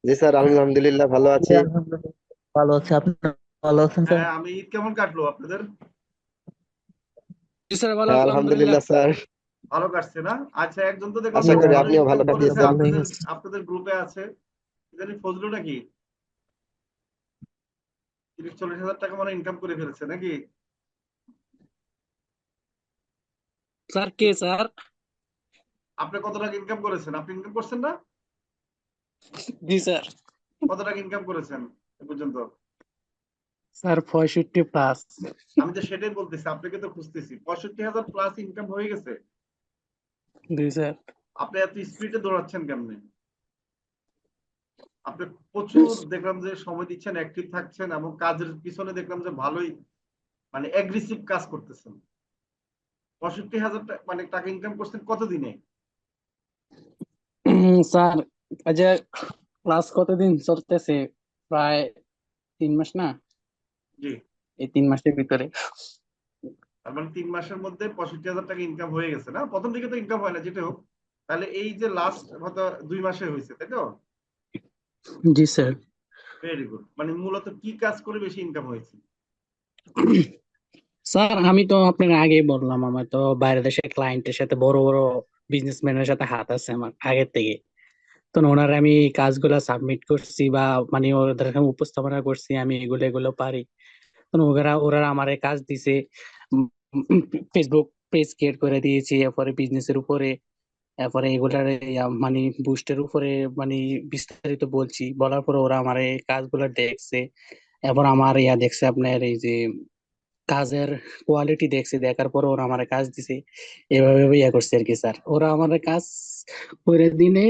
জি sir, আলহামদুলিল্লাহ ভালো জি, আছি। আলহামদুলিল্লাহ ভালো আছে। আপনি ভালো আছেন স্যার? হ্যাঁ, আমি ঈদ কেমন কাটলো আপনাদের? জি স্যার, ভালো হ্যাঁ আলহামদুলিল্লাহ। আলহামদুলিল্লাহ স্যার। ভালো কাটছে না? আচ্ছা, একজন তো দেখলাম জি আশা করি ভালো আপনিও ইনকাম ভালো আলহামদুলিল্লাহ করেছে কাটিয়েছেন। ভালোই আপনাদের গেছে। আপনাদের গ্রুপে আছে। জানি ফজলু নাকি 30-40 হাজার টাকা মানে ইনকাম করে ফেলেছে নাকি? স্যার কে স্যার? আপনি কত টাকা ইনকাম করেছেন? আপনি ইনকাম করছেন না? জি স্যার। কত টাকা ইনকাম করেছেন এ পর্যন্ত? স্যার 65+। আমি তো সেটাই বলতেছি, আপনাকে তো খুঁজতেছি। 65,000 প্লাস ইনকাম হয়ে গেছে। জি স্যার। আপনি এত স্পিডে দৌড়াচ্ছেন কেমনে? আপনি প্রচুর দেখলাম যে সময় দিচ্ছেন, অ্যাক্টিভ থাকছেন এবং কাজের পিছনে দেখলাম যে ভালোই মানে অ্যাগ্রেসিভ কাজ করতেছেন। 65,000 মানে টাকা ইনকাম করছেন কতদিনে? স্যার, আজ ক্লাস কতদিন চলতেছে? প্রায় 3 মাস না? জি। এই 3 মাসের ভিতরে। তার মানে 3 মাসের মধ্যে 65,000 টাকা ইনকাম হয়ে গেছে না? প্রথম দিকে তো ইনকাম হয় না, যেটা হোক। তাহলে এই যে লাস্ট হয়তো 2 মাসে হয়েছে, তাই তো? জি স্যার। Very good. মানে মূলত কি কাজ করে বেশি ইনকাম হয়েছে? স্যার, আমি তো আপনার আগেই বললাম, আমার তো বাইরের দেশের ক্লায়েন্টের সাথে, বড় বড় বিজনেসম্যানের সাথে হাত আছে আমার আগের থেকে। তো ওনারা আমি কাজগুলা সাবমিট করছি বা মানে ওদের সামনে উপস্থাপনা করছি, আমি এগুলো এগুলো পারি। তো ওরা ওরা আমারে কাজ দিছে। ফেসবুক পেজ ক্রিয়েট করে দিয়েছি, এরপরে বিজনেসের উপরে, এরপরে এগুলার মানে বুস্টের উপরে মানে বিস্তারিত বলছি, বলার পরে ওরা আমার এই কাজগুলো দেখছে। এরপর আমার দেখছে আপনার এই যে কাজের কোয়ালিটি দেখছে, দেখার পর ওরা আমার কাজ দিছে। এভাবে করছে আর কি স্যার। ওরা আমার কাজ করে দিনে,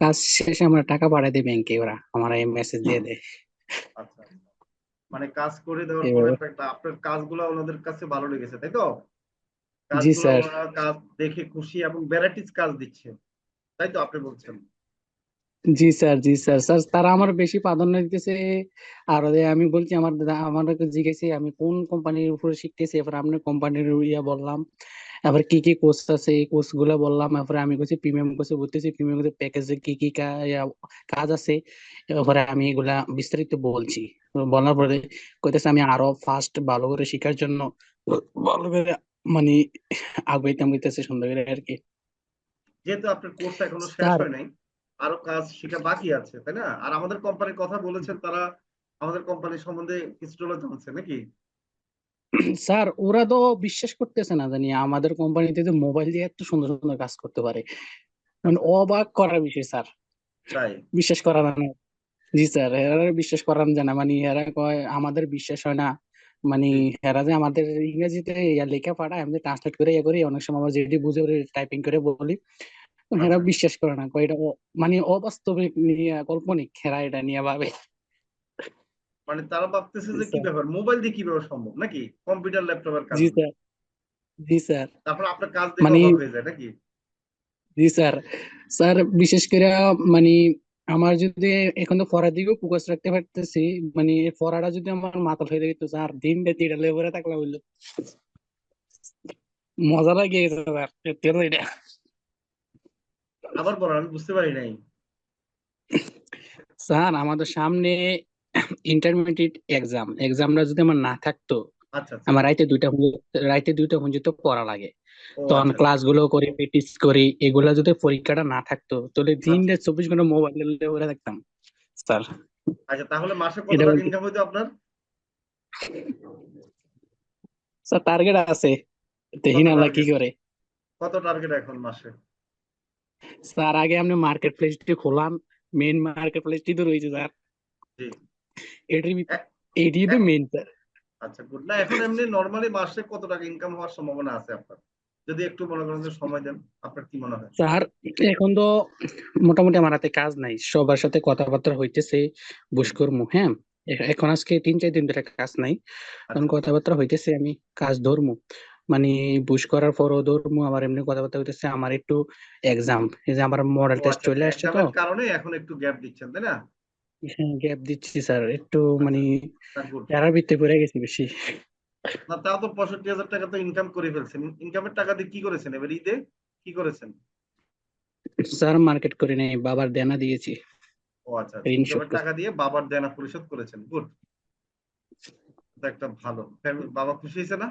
কাজ শেষে আমার টাকা পাঠায় দেয় ব্যাংকে, ওরা আমার এই মেসেজ দিয়ে দেয়। আচ্ছা আচ্ছা। মানে কাজ করে দেওয়ার পরে এভাবে। আপনার কাজগুলো ওনাদের কাছে ভালো লেগেছে, তাই তো? জি কাজগুলো স্যার। ওনারা কাজ দেখে খুশি এবং ভ্যারাইটিস কাজ দিচ্ছে, তাই তো আপনি বলছেন? জি স্যার, জি স্যার। স্যার, তারা আমার বেশি প্রাধান্য দিতেছে। আর আমি বলছি, আমার দাদা আমার জিজ্ঞেসে আমি কোন কোম্পানির উপরে শিখতেছি, এবার আপনার কোম্পানির বললাম। এবার কি কি কোর্স আছে এই কোর্স গুলো বললাম। এরপরে আমি বলছি প্রিমিয়াম কোর্সে ভর্তি, প্রিমিয়াম কোর্সে প্যাকেজে কি কি কাজ আছে। এরপরে আমি এগুলা বিস্তারিত বলছি। তো বলার পরে কইতেছে আমি আরো ফাস্ট ভালো করে শিখার জন্য ভালো করে মানে আগাইতাম হইতেছে সুন্দর করে আর কি। যেহেতু আপনার কোর্স এখনো শেষ স্যার, হয় নাই, আরো কাজ শেখা বাকি আছে, তাই না? আর আমাদের কোম্পানির কথা বলেছেন তারা, আমাদের কোম্পানি সম্বন্ধে কিছু হলেও জানছে নাকি? স্যার ওরা তো বিশ্বাস করতেছে না জানি আমাদের কোম্পানিতে যে মোবাইল দিয়ে এত সুন্দর সুন্দর কাজ করতে পারে। মানে আচ্ছা। অবাক করার বিষয় স্যার। তাই? বিশ্বাস করা যায় না। জি স্যার, এরা বিশ্বাস করান যায় না, মানে এরা কয় আমাদের বিশ্বাস হয় না। মানে জি। এরা যে আমাদের ইংরেজিতে লেখা পাঠায়, আমি ট্রান্সলেট করে করি, অনেক সময় আমরা যেটি বুঝে টাইপিং করে বলি। তো এরা আচ্ছা। বিশ্বাস করে না, কয় এটা মানে অবাস্তবিক নিয়ে কাল্পনিক, এরা এটা নিয়ে ভাবে। মানে তারা ভাবতেছে জি যে কি স্যার। ব্যাপার, মোবাইল দিয়ে কিভাবে সম্ভব নাকি, কম্পিউটার ল্যাপটপের কাজ জি দিয়ে? স্যার। জি স্যার। তারপর আপনার কাজ দেখে মানে অবাক হয়ে যায় নাকি? জি স্যার। স্যার বিশেষ করে মানে আমার যদি এখন তো পড়ার দিকেও ফোকাস রাখতে পারতেছি, মানে এই পড়াটা যদি আমার মাথা হয়ে যেত স্যার, দিন রাত এটা লেগে থাকলে হইলো, মজা লাগে স্যার, সত্যি কথা এটা। আবার বলেন, আমি বুঝতে পারি নাই। স্যার আমাদের সামনে ইন্টারমিডিয়েট এক্সামটা যদি আমার না থাকতো, আচ্ছা আচ্ছা। আমার রাইতে 2টা পর্যন্ত পড়া লাগে। ও তখন আচ্ছা। ক্লাস গুলো করি, প্র্যাকটিস করি, এগুলা যদি পরীক্ষাটা না থাকতো তাহলে দিন আচ্ছা রাত 24 ঘন্টা মোবাইল লেগে থাকতাম স্যার। আচ্ছা। তাহলে মাসে কত এটা টাকা বলতে ইনকাম হইতো আপনার? স্যার টার্গেট আছে, দেখি কত না আল্লাহ কি টার্গেট? করে। কত টার্গেট এখন মাসে? স্যার আগে আপনি মার্কেট প্লেসটি খোলাম, মেইন মার্কেট প্লেসটি তো রয়েছে স্যার, জি। এটির এ- এটি তো এখন মেইন স্যার। আচ্ছা, গুড। না, এখন এমনি নর্মালি মাসে কত টাকা ইনকাম হওয়ার সম্ভাবনা আছে আপনার? যদি একটু মনে করেন যে সময় দেন, আপনার কি মনে হয়? স্যার এখন তো মোটামুটি আমার হাতে কাজ নাই, সবার সাথে কথাবার্তা হইতেছে, বুশ হুম। করবো, হ্যাঁ। এখন আজকে 3-4 দিন ধরে কাজ নাই। এখন আচ্ছা আচ্ছা। কথাবার্তা হইতেছে, আমি কাজ ধরমু, মানে বুশ করার পরও ধরমু। আমার এমনি কথাবার্তা হইতেছে, আমার একটু এক্সাম, এই যে আমার মডেল ও টেস্ট আচ্ছা চলে আচ্ছা, আসছে তো। এক্সামের কারণে এখন একটু গ্যাপ দিচ্ছেন, তাই না? হ্যাঁ, গ্যাপ দিচ্ছি স্যার একটু, আচ্ছা। মানে না, গুড। প্যারার ভিতরে পড়ে গেছি বেশি। না, তাও তো 65,000 টাকা তো ইনকাম করে ফেলছেন। ইনকামের টাকা দিয়ে কি করেছেন এবার ঈদে? কি করেছেন? স্যার মার্কেট করি নাই, বাবার দেনা দিয়েছি। ও আচ্ছা ঋণ শোধ ইনকামের করছি। টাকা দিয়ে বাবার দেনা পরিশোধ করেছেন, গুড। এটা একটা ভালো বাবা খুশি হয়েছে না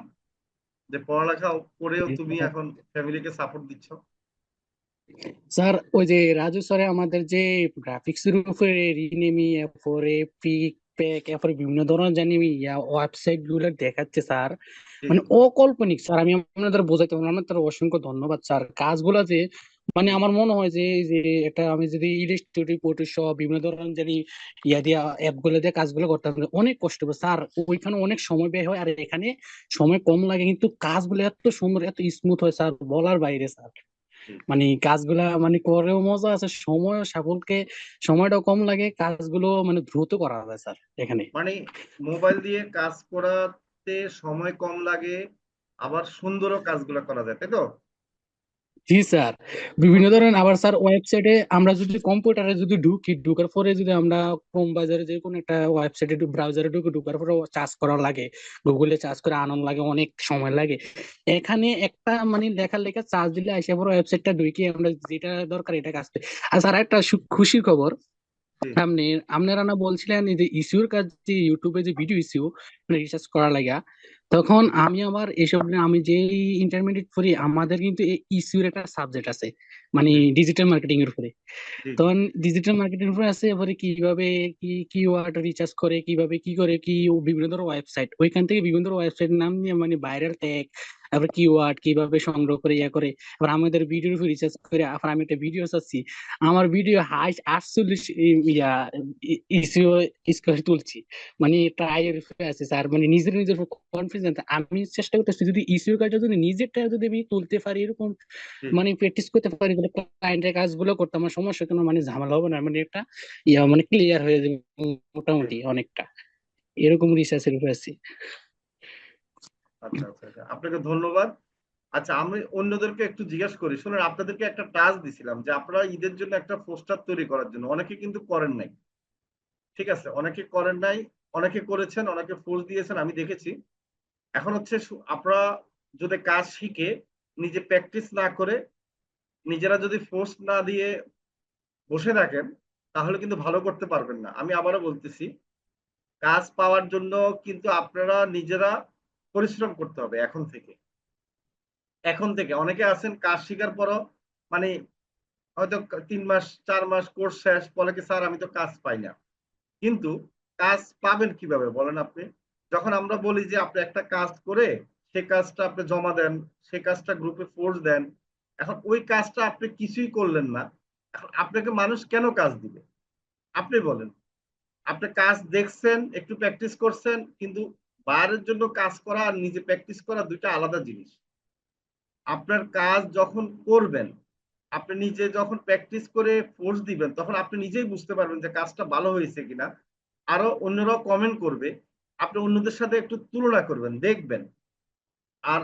যে পড়ালেখা করেও তুমি এখন ফ্যামিলিকে সাপোর্ট দিচ্ছ? স্যার ওই যে রাজু স্যারে আমাদের যে গ্রাফিক্স এর উপরে রিনেমি, এরপরে পিক প্যাক, এরপরে বিভিন্ন ধরনের জানি ওয়েবসাইট গুলো দেখাচ্ছে স্যার, জি মানে জি অকল্পনিক স্যার। আমি আপনাদের বোঝাতে পারবো না। আপনাদের অসংখ্য ধন্যবাদ স্যার। কাজগুলো যে মানে জি আমার মনে হয় যে এই যে এটা আমি যদি ইলাস্ট্রেটিভ, ফটোশপ, বিভিন্ন ধরনের জানি দিয়া অ্যাপ গুলো দিয়ে কাজগুলো করতে হবে, অনেক কষ্ট হবে স্যার। ওইখানে অনেক সময় ব্যয় হয়, আর এখানে সময় কম লাগে, কিন্তু কাজগুলো এত সুন্দর, এত স্মুথ হয় স্যার, বলার বাইরে স্যার। জি। মানে কাজগুলা মানে করেও মজা আছে, সময় সকলকে, সময়টাও কম লাগে, কাজগুলো মানে দ্রুত করা যায় স্যার এখানে। মানে মোবাইল দিয়ে কাজ করাতে সময় কম লাগে, আবার সুন্দরও কাজগুলো করা যায়, তাই তো? জি স্যার, বিভিন্ন ধরনের। প্রত্যেকটা আবার স্যার ওয়েবসাইটে আমরা যদি কম্পিউটারে যদি ঢুকি, ঢুকার পরে যদি আমরা ক্রোম বাজারে যে কোনো একটা ওয়েবসাইটে ব্রাউজারে ঢুকে, ঢুকার পরে চার্জ করা লাগে, গুগলে চার্জ করে আনন্দ লাগে, অনেক সময় লাগে। এখানে একটা মানে লেখা লেখা চার্জ দিলে আসে পরে ওয়েবসাইটটা ঢুকে আমরা যেটা দরকার এটা কাজ করি। আর স্যার একটা খুশির খবর, জি আপনি আপনারা না বলছিলেন এই যে ইস্যুর কাজ, যে ইউটিউবে যে ভিডিও ইস্যু মানে রিসার্চ করা লাগা, তখন জি আমি আমার এসব নিয়ে, আমি যে ইন্টারমিডিয়েট পড়ি, আমাদের কিন্তু এই ইস্যুর একটা সাবজেক্ট আছে, মানে জি ডিজিটাল মার্কেটিং এর উপরে। জি জি তখন ডিজিটাল মার্কেটিং উপরে আছে, এবারে কিভাবে কি কিওয়ার্ড রিসার্চ করে, কিভাবে কি করে কি বিভিন্ন ধরনের ওয়েবসাইট, ওইখান থেকে বিভিন্ন ধরনের ওয়েবসাইট নাম নিয়ে মানে ভাইরাল ট্যাগ, তারপরে কিওয়ার্ড কিভাবে সংগ্রহ করে ইয়া করে, এবার আমাদের ভিডিওর উপর রিসার্চ করে, আবার আমি একটা ভিডিও চাচ্ছি, আমার ভিডিও হাইস্ট 48 ইয়া ইসিও স্কোর তুলছি, মানে ট্রাই এর উপরে আছে স্যার। মানে নিজের নিজের কনফিডেন্স, আমি চেষ্টা করতেছি যদি ইসিও কাজটা যদি নিজেরটা যদি আমি তুলতে পারি এরকম, জি মানে প্র্যাকটিস করতে পারি, তাহলে ক্লায়েন্টের কাজগুলো করতে আমার সমস্যা কোনো মানে ঝামেলা হবে না, মানে একটা মানে ক্লিয়ার হয়ে যাবে জি। মোটামুটি অনেকটা। এরকম রিসার্চের উপর আছি। আচ্ছা আচ্ছা আচ্ছা, আপনাকে ধন্যবাদ। আচ্ছা আমি অন্যদেরকে একটু জিজ্ঞাসা করি, শুনুন, আপনাদেরকে একটা টাস্ক দিছিলাম যে আপনারা ঈদের জন্য একটা পোস্টার তৈরি করার জন্য, অনেকে কিন্তু করেন নাই, ঠিক আছে, অনেকে করেন নাই, অনেকে করেছেন, অনেকে ফোর্স দিয়েছেন, আমি দেখেছি। এখন হচ্ছে আপনারা যদি কাজ শিখে নিজে প্র্যাকটিস না করে, নিজেরা যদি ফোর্স না দিয়ে বসে থাকেন, তাহলে কিন্তু ভালো করতে পারবেন না। আমি আবারও বলতেছি, কাজ পাওয়ার জন্য কিন্তু আপনারা নিজেরা পরিশ্রম করতে হবে এখন থেকে। এখন থেকে অনেকে আছেন কাজ শিখার পরও মানে হয়তো 3 মাস 4 মাস কোর্স শেষ, বলে কি স্যার আমি তো কাজ পাই না। কিন্তু কাজ পাবেন কিভাবে বলেন আপনি? যখন আমরা বলি যে আপনি একটা কাজ করে সে কাজটা আপনি জমা দেন, সে কাজটা গ্রুপে ফোর্স দেন, এখন ওই কাজটা আপনি কিছুই করলেন না, এখন আপনাকে মানুষ কেন কাজ দিবে? আপনি বলেন। আপনি কাজ দেখছেন, একটু প্র্যাকটিস করছেন, কিন্তু বাইরের জন্য কাজ করা আর নিজে প্র্যাকটিস করা দুইটা আলাদা জিনিস। আপনার কাজ যখন করবেন, আপনি নিজে যখন প্র্যাকটিস করে ফোর্স দিবেন, তখন আপনি নিজেই বুঝতে পারবেন যে কাজটা ভালো হয়েছে কিনা। আরো অন্যরাও কমেন্ট করবে, আপনি অন্যদের সাথে একটু তুলনা করবেন, দেখবেন। আর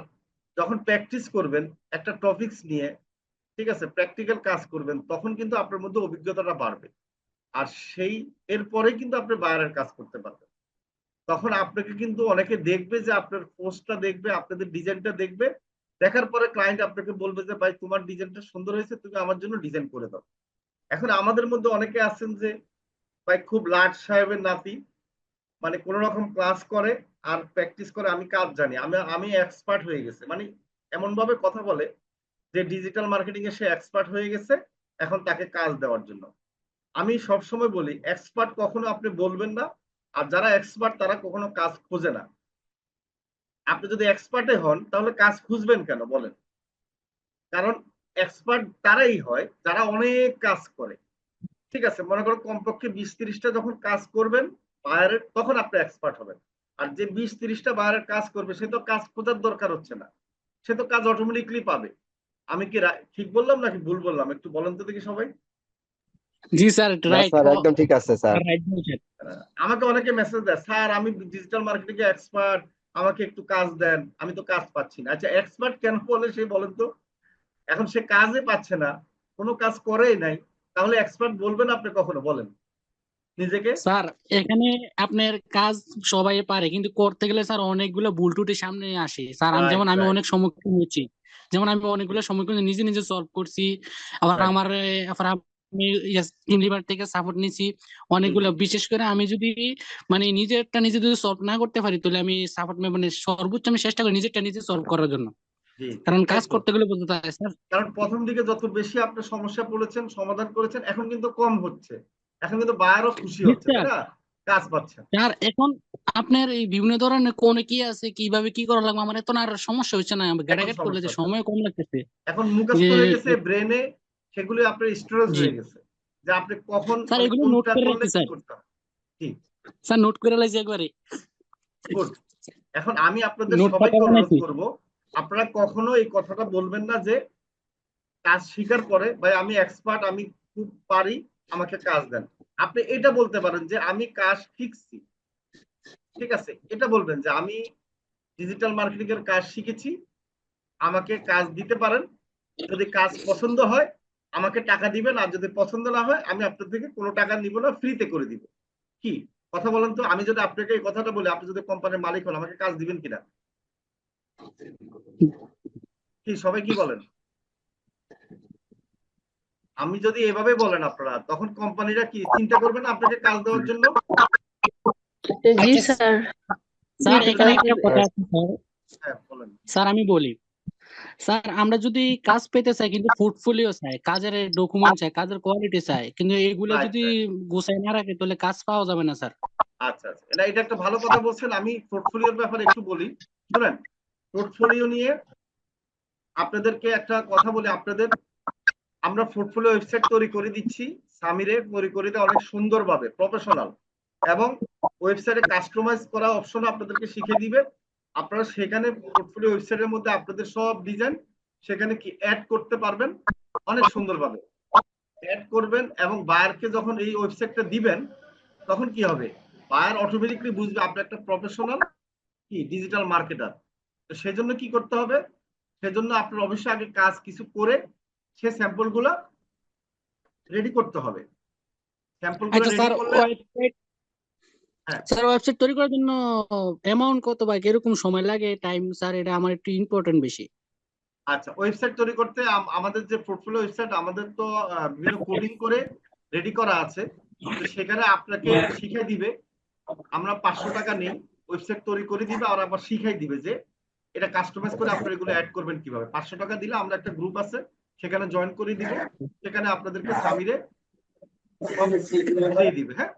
যখন প্র্যাকটিস করবেন একটা টপিকস নিয়ে, ঠিক আছে, প্র্যাকটিক্যাল কাজ করবেন, তখন কিন্তু আপনার মধ্যে অভিজ্ঞতাটা বাড়বে। আর সেই এরপরে কিন্তু আপনি বাইরের কাজ করতে পারবেন। তখন আপনাকে কিন্তু অনেকে দেখবে, যে আপনার পোস্টটা দেখবে, আপনাদের ডিজাইনটা দেখবে, দেখার পরে ক্লায়েন্ট আপনাকে বলবে যে ভাই তোমার ডিজাইনটা সুন্দর হয়েছে, তুমি আমার জন্য ডিজাইন করে দাও। এখন আমাদের মধ্যে অনেকে আছেন যে ভাই খুব লাট সাহেবের নাতি, মানে কোন রকম ক্লাস করে আর প্র্যাকটিস করে, আমি কাজ জানি, আমি আমি এক্সপার্ট হয়ে গেছে, মানে এমন ভাবে কথা বলে যে ডিজিটাল মার্কেটিং এ সে এক্সপার্ট হয়ে গেছে, এখন তাকে কাজ দেওয়ার জন্য। আমি সব সময় বলি এক্সপার্ট কখনো আপনি বলবেন না, আর যারা এক্সপার্ট তারা কখনো কাজ খোঁজে না। আপনি যদি এক্সপার্টে হন তাহলে কাজ খুঁজবেন কেন বলেন? কারণ এক্সপার্ট তারাই হয় যারা অনেক কাজ করে, ঠিক আছে, মনে করো কমপক্ষে 20-30টা যখন কাজ করবেন বাইরের, তখন আপনি এক্সপার্ট হবেন। আর যে 20-30টা বাইরের কাজ করবে সে তো কাজ খোঁজার দরকার হচ্ছে না, সে তো কাজ অটোমেটিকলি পাবে। আমি কি ঠিক বললাম নাকি ভুল বললাম, একটু বলেন তো দেখি সবাই। জি স্যার, না রাইট, স্যার, একদম ঠিক আছে স্যার। রাইট বলছেন। আমাকে অনেকে মেসেজ দেয়, স্যার আমি ডিজিটাল মার্কেটিং এ এক্সপার্ট, আমাকে একটু কাজ দেন, আমি তো কাজ পাচ্ছি না। আচ্ছা এক্সপার্ট কেন বলে সে বলেন তো? এখন সে কাজে পাচ্ছে না, কোনো কাজ করেই নাই, তাহলে এক্সপার্ট বলবেন আপনি কখনো বলেন নিজেকে? স্যার এখানে আপনার কাজ সবাই পারে, কিন্তু করতে গেলে স্যার অনেকগুলো ভুল ত্রুটি সামনে আসে স্যার। আমি রাইট যেমন আমি রাইট অনেক সম্মুখীন হচ্ছি, যেমন আমি অনেকগুলো সম্মুখীন নিজে নিজে সলভ করছি। আবার রাইট আমার আমি টিম লিডার থেকে সাপোর্ট নিছি অনেকগুলো। বিশেষ করে আমি যদি মানে নিজেরটা নিজে যদি সলভ না করতে পারি, তাহলে আমি সাপোর্ট মানে সর্বোচ্চ আমি চেষ্টা করি নিজেরটা নিজে সলভ করার জন্য, জি কারণ তাই কাজ তো। করতে গেলে বলতে হয় স্যার। কারণ প্রথম দিকে যত বেশি আপনি সমস্যা পড়েছেন, সমাধান করেছেন, এখন কিন্তু কম হচ্ছে। এখন কিন্তু বায়ারও খুশি হচ্ছে, তাই না? কাজ পাচ্ছেন। আর এখন আপনার এই বিভিন্ন ধরনের কোন কি আছে, কিভাবে কি করা লাগবে, আমার এত আর সমস্যা হচ্ছে না, এখন গ্যাটাগেট করলে সমস্যা যে হচ্ছে না। সময় কম লাগতেছে এখন যে। মুখস্থ হয়ে গেছে ব্রেনে, সেগুলো আপনার স্টোরেজ জি হয়ে গেছে, যে আপনি কখন স্যার, মানে এগুলো নোট কোনটা করে করলে রাখছি কি স্যার। করতে হবে। ঠিক, স্যার নোট করে রাখছি একবারে, গুড। এখন আমি আপনাদের নোট খাতা সবাইকে অনুরোধ বানাইছি। করব, আপনারা কখনো এই কথাটা বলবেন না যে কাজ স্বীকার করে, ভাই আমি এক্সপার্ট, আমি খুব পারি, আমাকে কাজ দেন। আপনি এটা বলতে পারেন যে আমি কাজ শিখছি, ঠিক আছে? এটা বলবেন যে আমি ডিজিটাল মার্কেটিং এর কাজ শিখেছি, আমাকে কাজ দিতে পারেন। যদি কাজ পছন্দ হয় আমাকে টাকা দিবেন, আর যদি পছন্দ না হয় আমি আপনার থেকে কোনো টাকা নিব না, ফ্রিতে করে দিব। কি কথা বলেন তো? আমি যদি আপনাকে এই কথাটা বলি, আপনি যদি কোম্পানির মালিক হন, আমাকে কাজ দিবেন কিনা? কি সবাই কি বলেন? আমি যদি এভাবে বলেন আপনারা, তখন কোম্পানিরা কি চিন্তা করবে না আপনাকে কাজ দেওয়ার জন্য? জি আচ্ছা স্যার। জি স্যার, এখানে স্যার। একটা কথা আছে স্যার। হ্যাঁ বলেন। স্যার আমি বলি, স্যার আমরা যদি কাজ পেতে চাই, কিন্তু পোর্টফোলিও চাই, কাজের ডকুমেন্ট চাই, কাজের কোয়ালিটি চাই, কিন্তু এইগুলা রাইট, যদি রাইট। গুছাই না রাখে, তাহলে কাজ পাওয়া যাবে না স্যার। আচ্ছা আচ্ছা, এটা একটা ভালো কথা বলছেন। আমি পোর্টফোলিওর ব্যাপারে একটু বলি, শুনেন। পোর্টফোলিও নিয়ে আপনাদেরকে একটা কথা বলি। আপনাদের আমরা পোর্টফোলিও ওয়েবসাইট তৈরি করে দিচ্ছি, সামিরে তৈরি করে দেয় অনেক সুন্দরভাবে, প্রফেশনাল, এবং ওয়েবসাইটে কাস্টমাইজ করা অপশন আপনাদেরকে শিখিয়ে দিবে। আপনারা সেখানে পোর্টফোলিও ওয়েবসাইটের মধ্যে আপনাদের সব ডিজাইন সেখানে কি অ্যাড করতে পারবেন অনেক সুন্দরভাবে। অ্যাড করবেন এবং বায়ারকে যখন এই ওয়েবসাইটটা দিবেন, তখন কি হবে, বায়ার অটোমেটিকলি বুঝবে আপনি একটা প্রফেশনাল কি ডিজিটাল মার্কেটার। তো সেজন্য কি করতে হবে, সেজন্য আপনার অবশ্যই আগে কাজ কিছু করে সে স্যাম্পল গুলা রেডি করতে হবে। স্যাম্পল গুলা আচ্ছা রেডি স্যার, করলে, ওয়েবসাইট হ্যাঁ। স্যার ওয়েবসাইট তৈরি করার জন্য অ্যামাউন্ট কত বা কিরকম সময় লাগে, টাইম স্যার, এটা আমার একটু ইম্পর্টেন্ট বেশি। আচ্ছা, ওয়েবসাইট তৈরি করতে আমাদের যে পোর্টফোলিও ওয়েবসাইট, আমাদের তো বিভিন্ন কোডিং করে রেডি করা আছে। তো সেখানে আপনাকে শিখিয়ে দিবে, আমরা 500 টাকা নেই, ওয়েবসাইট তৈরি করে দিবে আর আবার শিখাই দিবে যে এটা কাস্টমাইজ করে আপনারা এগুলো অ্যাড করবেন কিভাবে। 500 টাকা দিলে আমরা একটা গ্রুপ আছে, সেখানে জয়েন করে দিব, সেখানে আপনাদেরকে সামিরে সব বুঝিয়ে দিবে। হ্যাঁ,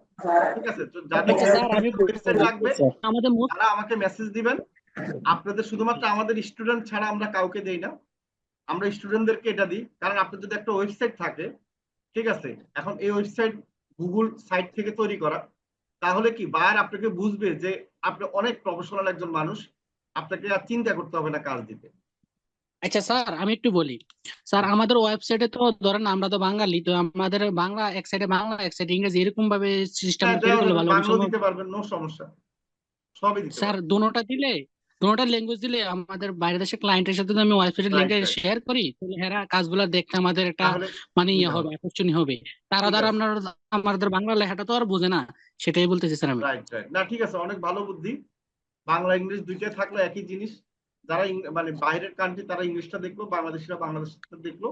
ঠিক আছে। তো যাদের আচ্ছা স্যার, আমি ওয়েবসাইট বলি, লাগবে আমাদের মোট তারা আমাকে মেসেজ দিবেন। আপনাদের শুধুমাত্র আমাদের স্টুডেন্ট ছাড়া আমরা কাউকে দেই না, আমরা স্টুডেন্টদেরকে এটা দিই। কারণ আপনার যদি একটা ওয়েবসাইট থাকে, ঠিক আছে, এখন এই ওয়েবসাইট গুগল সাইট থেকে তৈরি করা, তাহলে কি বায়ার আপনাকে বুঝবে যে আপনি অনেক প্রফেশনাল একজন মানুষ, আপনাকে আর চিন্তা করতে হবে না কাজ দিতে। আচ্ছা স্যার, আমি একটু বলি, স্যার আমাদের ওয়েবসাইটে তো ধরেন আমরা তো বাঙালি, তো আমাদের বাংলা এক সাইডে, বাংলা এক সাইডে ইংরেজি, এরকম ভাবে হ্যাঁ সিস্টেমটা তৈরি দেওয়া করলে যাবে, ভালো হবে বাংলাও সম্ভব? দিতে পারবেন, নো সমস্যা, সবই দিতে স্যার পারবেন। দোনোটা ল্যাঙ্গুয়েজ দিলে আমাদের বাইরের দেশের ক্লায়েন্টের সাথে যদি আমি ওয়েবসাইটের রাইট, লিঙ্কে রাইট। শেয়ার করি, তাহলে এরা কাজগুলো দেখতে আমাদের একটা তাহলে মানে ইয়ে সুবিধা হবে, হবে। আকর্ষণীয় হবে। তারা ঠিক দ্বারা আছে, আপনার আমাদের বাংলা লেখাটা তো আর বোঝে না, সেটাই বলতেছি স্যার আমি। Right right. না ঠিক আছে, অনেক ভালো বুদ্ধি। বাংলা ইংলিশ দুইটাই থাকলে একই জিনিস। যারা মানে বাইরের কান্ট্রি তারা ইংলিশটা দেখলো, বাংলাদেশিরা বাংলাদেশটা দেখলো।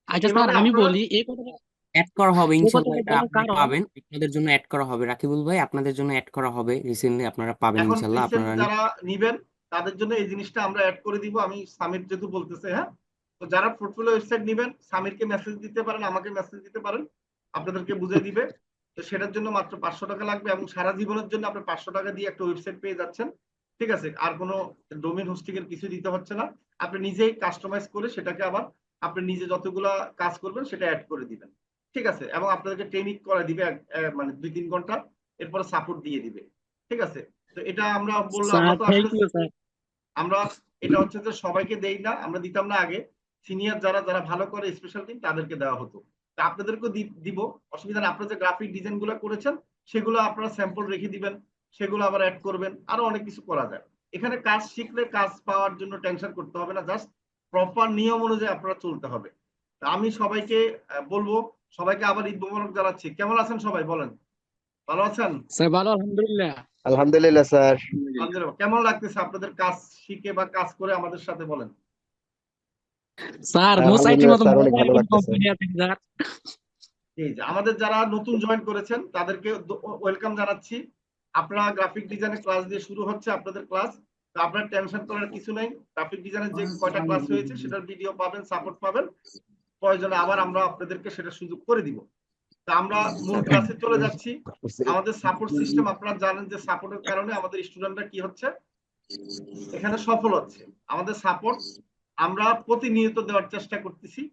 তো আচ্ছা স্যার, এভাবে আমি আপনারা, বলি এই কথাটা, অ্যাড করা হবে এই ইনশাল্লাহ, কথাটা এটা বলার আপনারা কারণ, পাবেন, আপনাদের জন্য অ্যাড করা হবে রাকিবুল ভাই, আপনাদের জন্য অ্যাড করা হবে রিসেন্টলি, আপনারা পাবেন এখন ইনশাল্লাহ, রিসেন্ট আপনারা যারা নিবেন তাদের জন্য এই জিনিসটা আমরা অ্যাড করে দিব। আমি সামির যেহেতু বলতেছে, হ্যাঁ, তো যারা পোর্টফোলিও ওয়েবসাইট নিবেন, সামিরকে মেসেজ দিতে পারেন, আমাকে মেসেজ দিতে পারেন, আপনাদেরকে বুঝিয়ে দিবে। তো সেটার জন্য মাত্র 500 টাকা লাগবে, এবং সারা জীবনের জন্য আপনি 500 টাকা দিয়ে একটা ওয়েবসাইট পেয়ে যাচ্ছেন। ঠিক আছে, আর কোনো ডোমেইন হোস্টিং এর কিছু দিতে হচ্ছে না। আপনি নিজেই কাস্টমাইজ করে সেটাকে আবার আপনি নিজে যতগুলা কাজ করবেন সেটা অ্যাড করে দিবেন। ঠিক আছে, এবং আপনাদেরকে ট্রেনিং করা দিবে মানে 2-3 ঘন্টা, এরপরে সাপোর্ট দিয়ে দিবে। ঠিক আছে। তো এটা আমরা বললাম, স্যার আমরা তো থ্যাংক আসলে ইউ স্যার। আমরা এটা হচ্ছে যে সবাইকে দেই না, আমরা দিতাম না আগে। সিনিয়র যারা যারা ভালো করে স্পেশাল টিম তাদেরকে দেওয়া হতো। তা আপনাদেরকেও দিব, অসুবিধা নেই। আপনারা যে গ্রাফিক ডিজাইন গুলো করেছেন সেগুলো আপনারা স্যাম্পল রেখে দিবেন, সেগুলো আবার অ্যাড করবেন, আরো অনেক কিছু করা যায়। এখানে কাজ শিখলে কাজ পাওয়ার জন্য টেনশন করতে হবে না, জাস্ট প্রপার নিয়ম অনুযায়ী আপনারা চলতে হবে। তা আমি সবাইকে বলবো, সবাইকে আবার ঈদ মোবারক জানাচ্ছি। কেমন আছেন সবাই বলেন? ভালো আছেন? স্যার ভালো, আলহামদুলিল্লাহ। আলহামদুলিল্লাহ স্যার। আলহামদুলিল্লাহ। কেমন লাগতেছে আপনাদের কাজ শিখে বা কাজ করে আমাদের সাথে বলেন? স্যার মোসাইটির আলহামদুলিল্লাহ মতো স্যার, অনেক মজার ভালো কোন লাগতেছে। কোম্পানি আছে স্যার? এই যে আমাদের যারা নতুন জয়েন করেছেন তাদেরকে ওয়েলকাম জানাচ্ছি। আপনারা গ্রাফিক ডিজাইনের ক্লাস দিয়ে শুরু হচ্ছে আপনাদের ক্লাস। তো আপনার টেনশন করার কিছু নাই। গ্রাফিক ডিজাইনের যে কয়টা ক্লাস হয়েছে সেটার ভিডিও পাবেন, সাপোর্ট পাবেন। প্রয়োজনে আবার আমরা আপনাদেরকে সেটা সুযোগ করে দিব। তা আমরা মূল ক্লাসে চলে যাচ্ছি। আমাদের সাপোর্ট সিস্টেম আপনারা জানেন যে সাপোর্টের কারণে আমাদের স্টুডেন্টরা কি হচ্ছে, এখানে সফল হচ্ছে। আমাদের সাপোর্ট আমরা প্রতিনিয়ত দেওয়ার চেষ্টা করতেছি।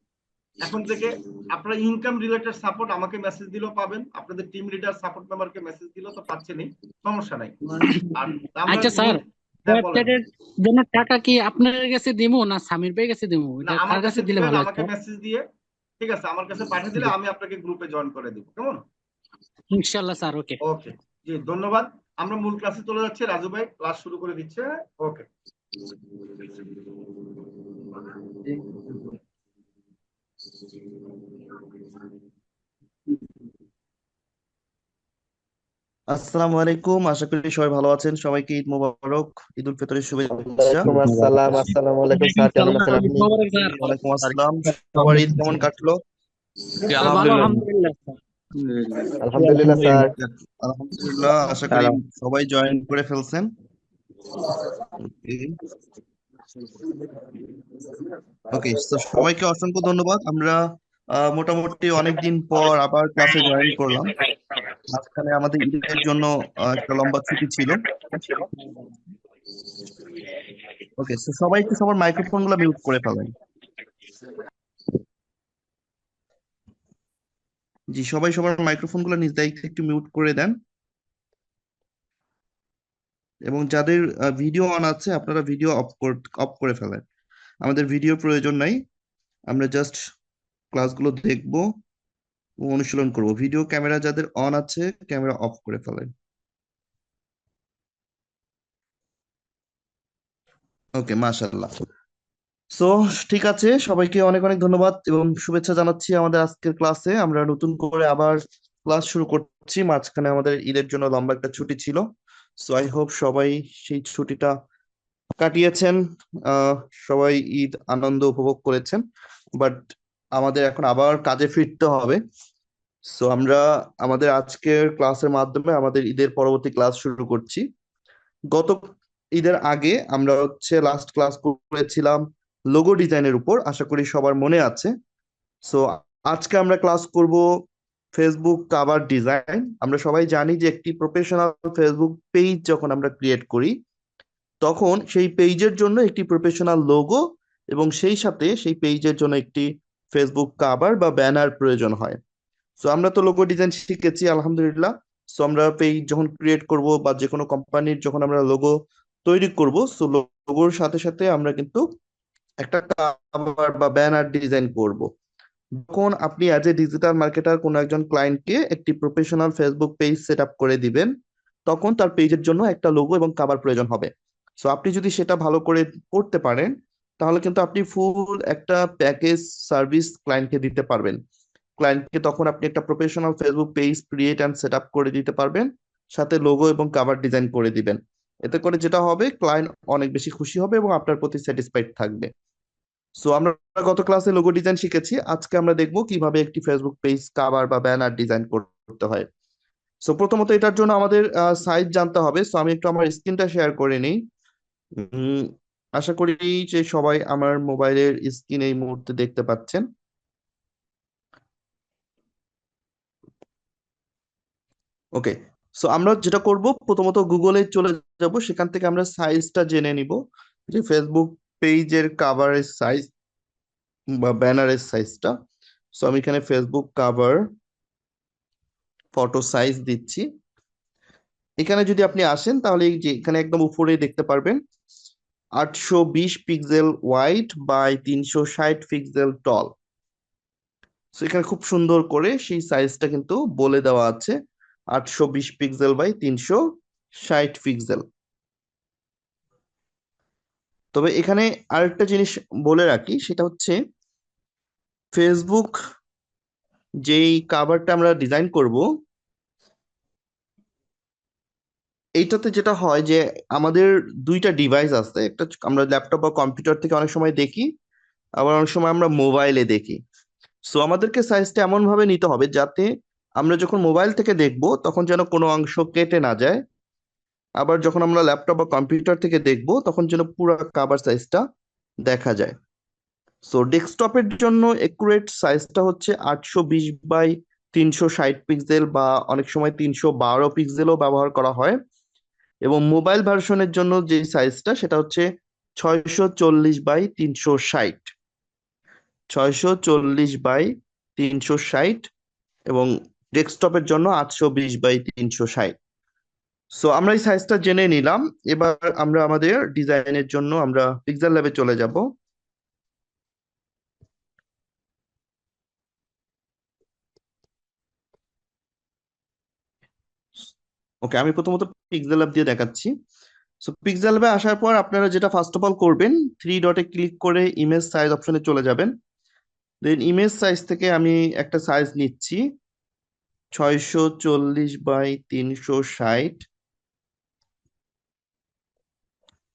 এখন থেকে আপনারা ইনকাম রিলেটেড সাপোর্ট আমাকে মেসেজ দিলেও পাবেন, আপনাদের টিম লিডার সাপোর্ট মেম্বারকে মেসেজ দিলেও তো পাচ্ছেনই, সমস্যা নাই। আর আমরা আচ্ছা স্যার, হ্যাঁ বলেন। ওয়েবসাইটের জন্য টাকা কি আপনার কাছে দিমু না সামির ভাই কাছে দিমু? না, এটা আমার কার কাছে কাছে দিলে দিবেন, ভালো হয় আমাকে স্যার? মেসেজ দিয়ে, ঠিক আছে, আমার কাছে পাঠিয়ে দিলে আমি আপনাকে গ্রুপে জয়েন করে দিব, কেমন? ইনশাল্লাহ স্যার, ওকে। ওকে, জি ধন্যবাদ। আমরা মূল ক্লাসে চলে যাচ্ছি। রাজু ভাই ক্লাস শুরু করে দিচ্ছে। ওকে। আসসালামু আলাইকুম, আশা করি সবাই ভালো আছেন। সবাইকে ঈদ মোবারক, ঈদ উল ফিতরের শুভেচ্ছা। ওয়ালাইকুম আসসালাম। আসসালামু আলাইকুম স্যার, কেমন আছেন আপনি? মোবারক স্যার। ওয়ালাইকুম আসসালাম। সবার ঈদ কেমন কাটলো? স্যার, ভালো, আলহামদুলিল্লাহ স্যার। আলহামদুলিল্লাহ স্যার। আলহামদুলিল্লাহ, আশা করি সবাই জয়েন করে ফেলছেন। ওকে, তো সবাইকে অসংখ্য ধন্যবাদ। আমরা মোটামুটি অনেকদিন পর আবার ক্লাসে জয়েন করলাম। মাঝখানে আমাদের ঈদের জন্য একটা লম্বা ছুটি ছিল। ওকে, তো সবাই একটু সবার মাইক্রোফোন গুলো মিউট করে ফেলেন। জি, সবাই সবার মাইক্রোফোন গুলো নিজ দায়িত্বে একটু মিউট করে দেন। এবং যাদের ভিডিও অন আছে আপনারা ভিডিও অফ করে ফেলেন। আমাদের ভিডিও প্রয়োজন নাই, আমরা জাস্ট ক্লাসগুলো দেখবো ও অনুশীলন করব। ভিডিও ক্যামেরা যাদের অন আছে ক্যামেরা অফ করে ফেলেন। ওকে, মাশাআল্লাহ। সো ঠিক আছে, সবাইকে অনেক অনেক ধন্যবাদ এবং শুভেচ্ছা জানাচ্ছি আমাদের আজকের ক্লাসে। আমরা নতুন করে আবার ক্লাস শুরু করছি। মাঝখানে আমাদের ঈদের জন্য লম্বা একটা ছুটি ছিল। সো আই হোপ সবাই সেই ছুটিটা কাটিয়েছেন, আহ সবাই ঈদ আনন্দ উপভোগ করেছেন। বাট আমাদের এখন আবার কাজে ফিরতে হবে। সো আমরা আমাদের আজকের ক্লাসের মাধ্যমে আমাদের ঈদের পরবর্তী ক্লাস শুরু করছি। গত ঈদের আগে আমরা লাস্ট ক্লাস করেছিলাম লোগো ডিজাইনের উপর, আশা করি সবার মনে আছে। সো আজকে আমরা ক্লাস করব ফেসবুক কভার ডিজাইন। আমরা সবাই জানি যে একটি প্রফেশনাল ফেসবুক পেজ যখন আমরা ক্রিয়েট করি তখন সেই পেজের জন্য একটি প্রফেশনাল লোগো এবং সেই সাথে সেই পেজের জন্য একটি ফেসবুক কভার বা ব্যানার প্রয়োজন হয়। সো আমরা তো লোগো ডিজাইন শিখেছি আলহামদুলিল্লাহ। সো আমরা পেজ যখন ক্রিয়েট করব বা যে কোনো কোম্পানির যখন আমরা লোগো তৈরি করব, সো লোগোর সাথে সাথে আমরা কিন্তু একটা কভার বা ব্যানার ডিজাইন করব। যখন আপনি অ্যাজ এ ডিজিটাল মার্কেটার কোনো একজন ক্লায়েন্টকে একটি professional Facebook page set up করে দিবেন, তখন তার পেজের জন্য একটা লোগো এবং কভার প্রয়োজন হবে। সো আপনি যদি সেটা ভালো করে করতে পারেন তাহলে কিন্তু আপনি ফুল একটা প্যাকেজ সার্ভিস ক্লায়েন্টকে দিতে পারবেন। ক্লায়েন্টকে তখন আপনি একটা professional Facebook page create and set up করে দিতে পারবেন, সাথে লোগো এবং কভার ডিজাইন করে দিবেন। এতে করে যেটা হবে, ক্লায়েন্ট অনেক বেশি খুশি হবে এবং আপনার প্রতি স্যাটিসফাইড থাকবে। সো আমরা গত ক্লাসে লোগো ডিজাইন শিখেছি, আজকে আমরা দেখবো কিভাবে একটি ফেসবুক পেজ কভার বা ব্যানার ডিজাইন করতে হয়। সো প্রথমত এটার জন্য আমাদের সাইজ জানতে হবে। সো আমি একটু আমার স্ক্রিনটা শেয়ার করে নিই। আশা করি যে সবাই আমার মোবাইলের স্ক্রিন এই মুহূর্তে দেখতে পাচ্ছেন। ওকে, সো আমরা যেটা করব, প্রথমত গুগলে চলে যাব, সেখান থেকে আমরা সাইজটা জেনে নিব যে ফেসবুক পেজের কভারের সাইজ বা ব্যানারের সাইজটা। সো আমি এখানে ফেসবুক কভার ফটো সাইজ দিচ্ছি। এখানে যদি আপনি আসেন তাহলে এই যে এখানে একদম উপরে দেখতে পারবেন 820 pixel wide by 360 pixel tall. So এখানে খুব সুন্দর করে সেই সাইজটা কিন্তু বলে দেওয়া আছে, 820 পিক্সেল বাই 360 পিক্সেল। তবে এখানে আরেকটা জিনিস বলে রাখি, সেটা হচ্ছে ফেসবুক যেই কভারটা আমরা ডিজাইন করব, এইটাতে যেটা হয় যে আমাদের দুইটা ডিভাইস আছে, একটা আমরা ল্যাপটপ বা কম্পিউটার থেকে অনেক সময় দেখি, আবার অনেক সময় আমরা মোবাইলে দেখি। সো আমাদেরকে সাইজটা এমন ভাবে নিতে হবে যাতে আমরা যখন মোবাইল থেকে দেখব তখন যেন কোনো অংশ কেটে না যায়, আবার যখন আমরা ল্যাপটপ বা কম্পিউটার থেকে দেখব তখন যেন পুরো কাভার সাইজটা দেখা যায়। সো ডেস্কটপের জন্য একুরেট সাইজটা হচ্ছে 820 বাই 360 পিক্সেল, বা অনেক সময় 312 পিক্সেলও ব্যবহার করা হয়। এবং মোবাইল ভার্সনের জন্য যে সাইজটা সেটা হচ্ছে 640 বাই 360, 640 বাই 360, এবং ডেস্কটপের জন্য 820 বাই 360। সো আমরা এই সাইজটা জেনে নিলাম। এবার আমরা আমাদের ডিজাইনের জন্য আমরা পিক্সেল ল্যাবে চলে যাব। ওকে, আমি প্রথমত পিক্সেল ল্যাব দিয়ে দেখাচ্ছি। সো পিক্সেল ল্যাবে আসার পর আপনারা যেটা ফার্স্ট অফ অল করবেন, 3 ডটে ক্লিক করে ইমেজ সাইজ অপশনে চলে যাবেন। দেন ইমেজ সাইজ থেকে আমি একটা সাইজ নিচ্ছি 640 বাই 360।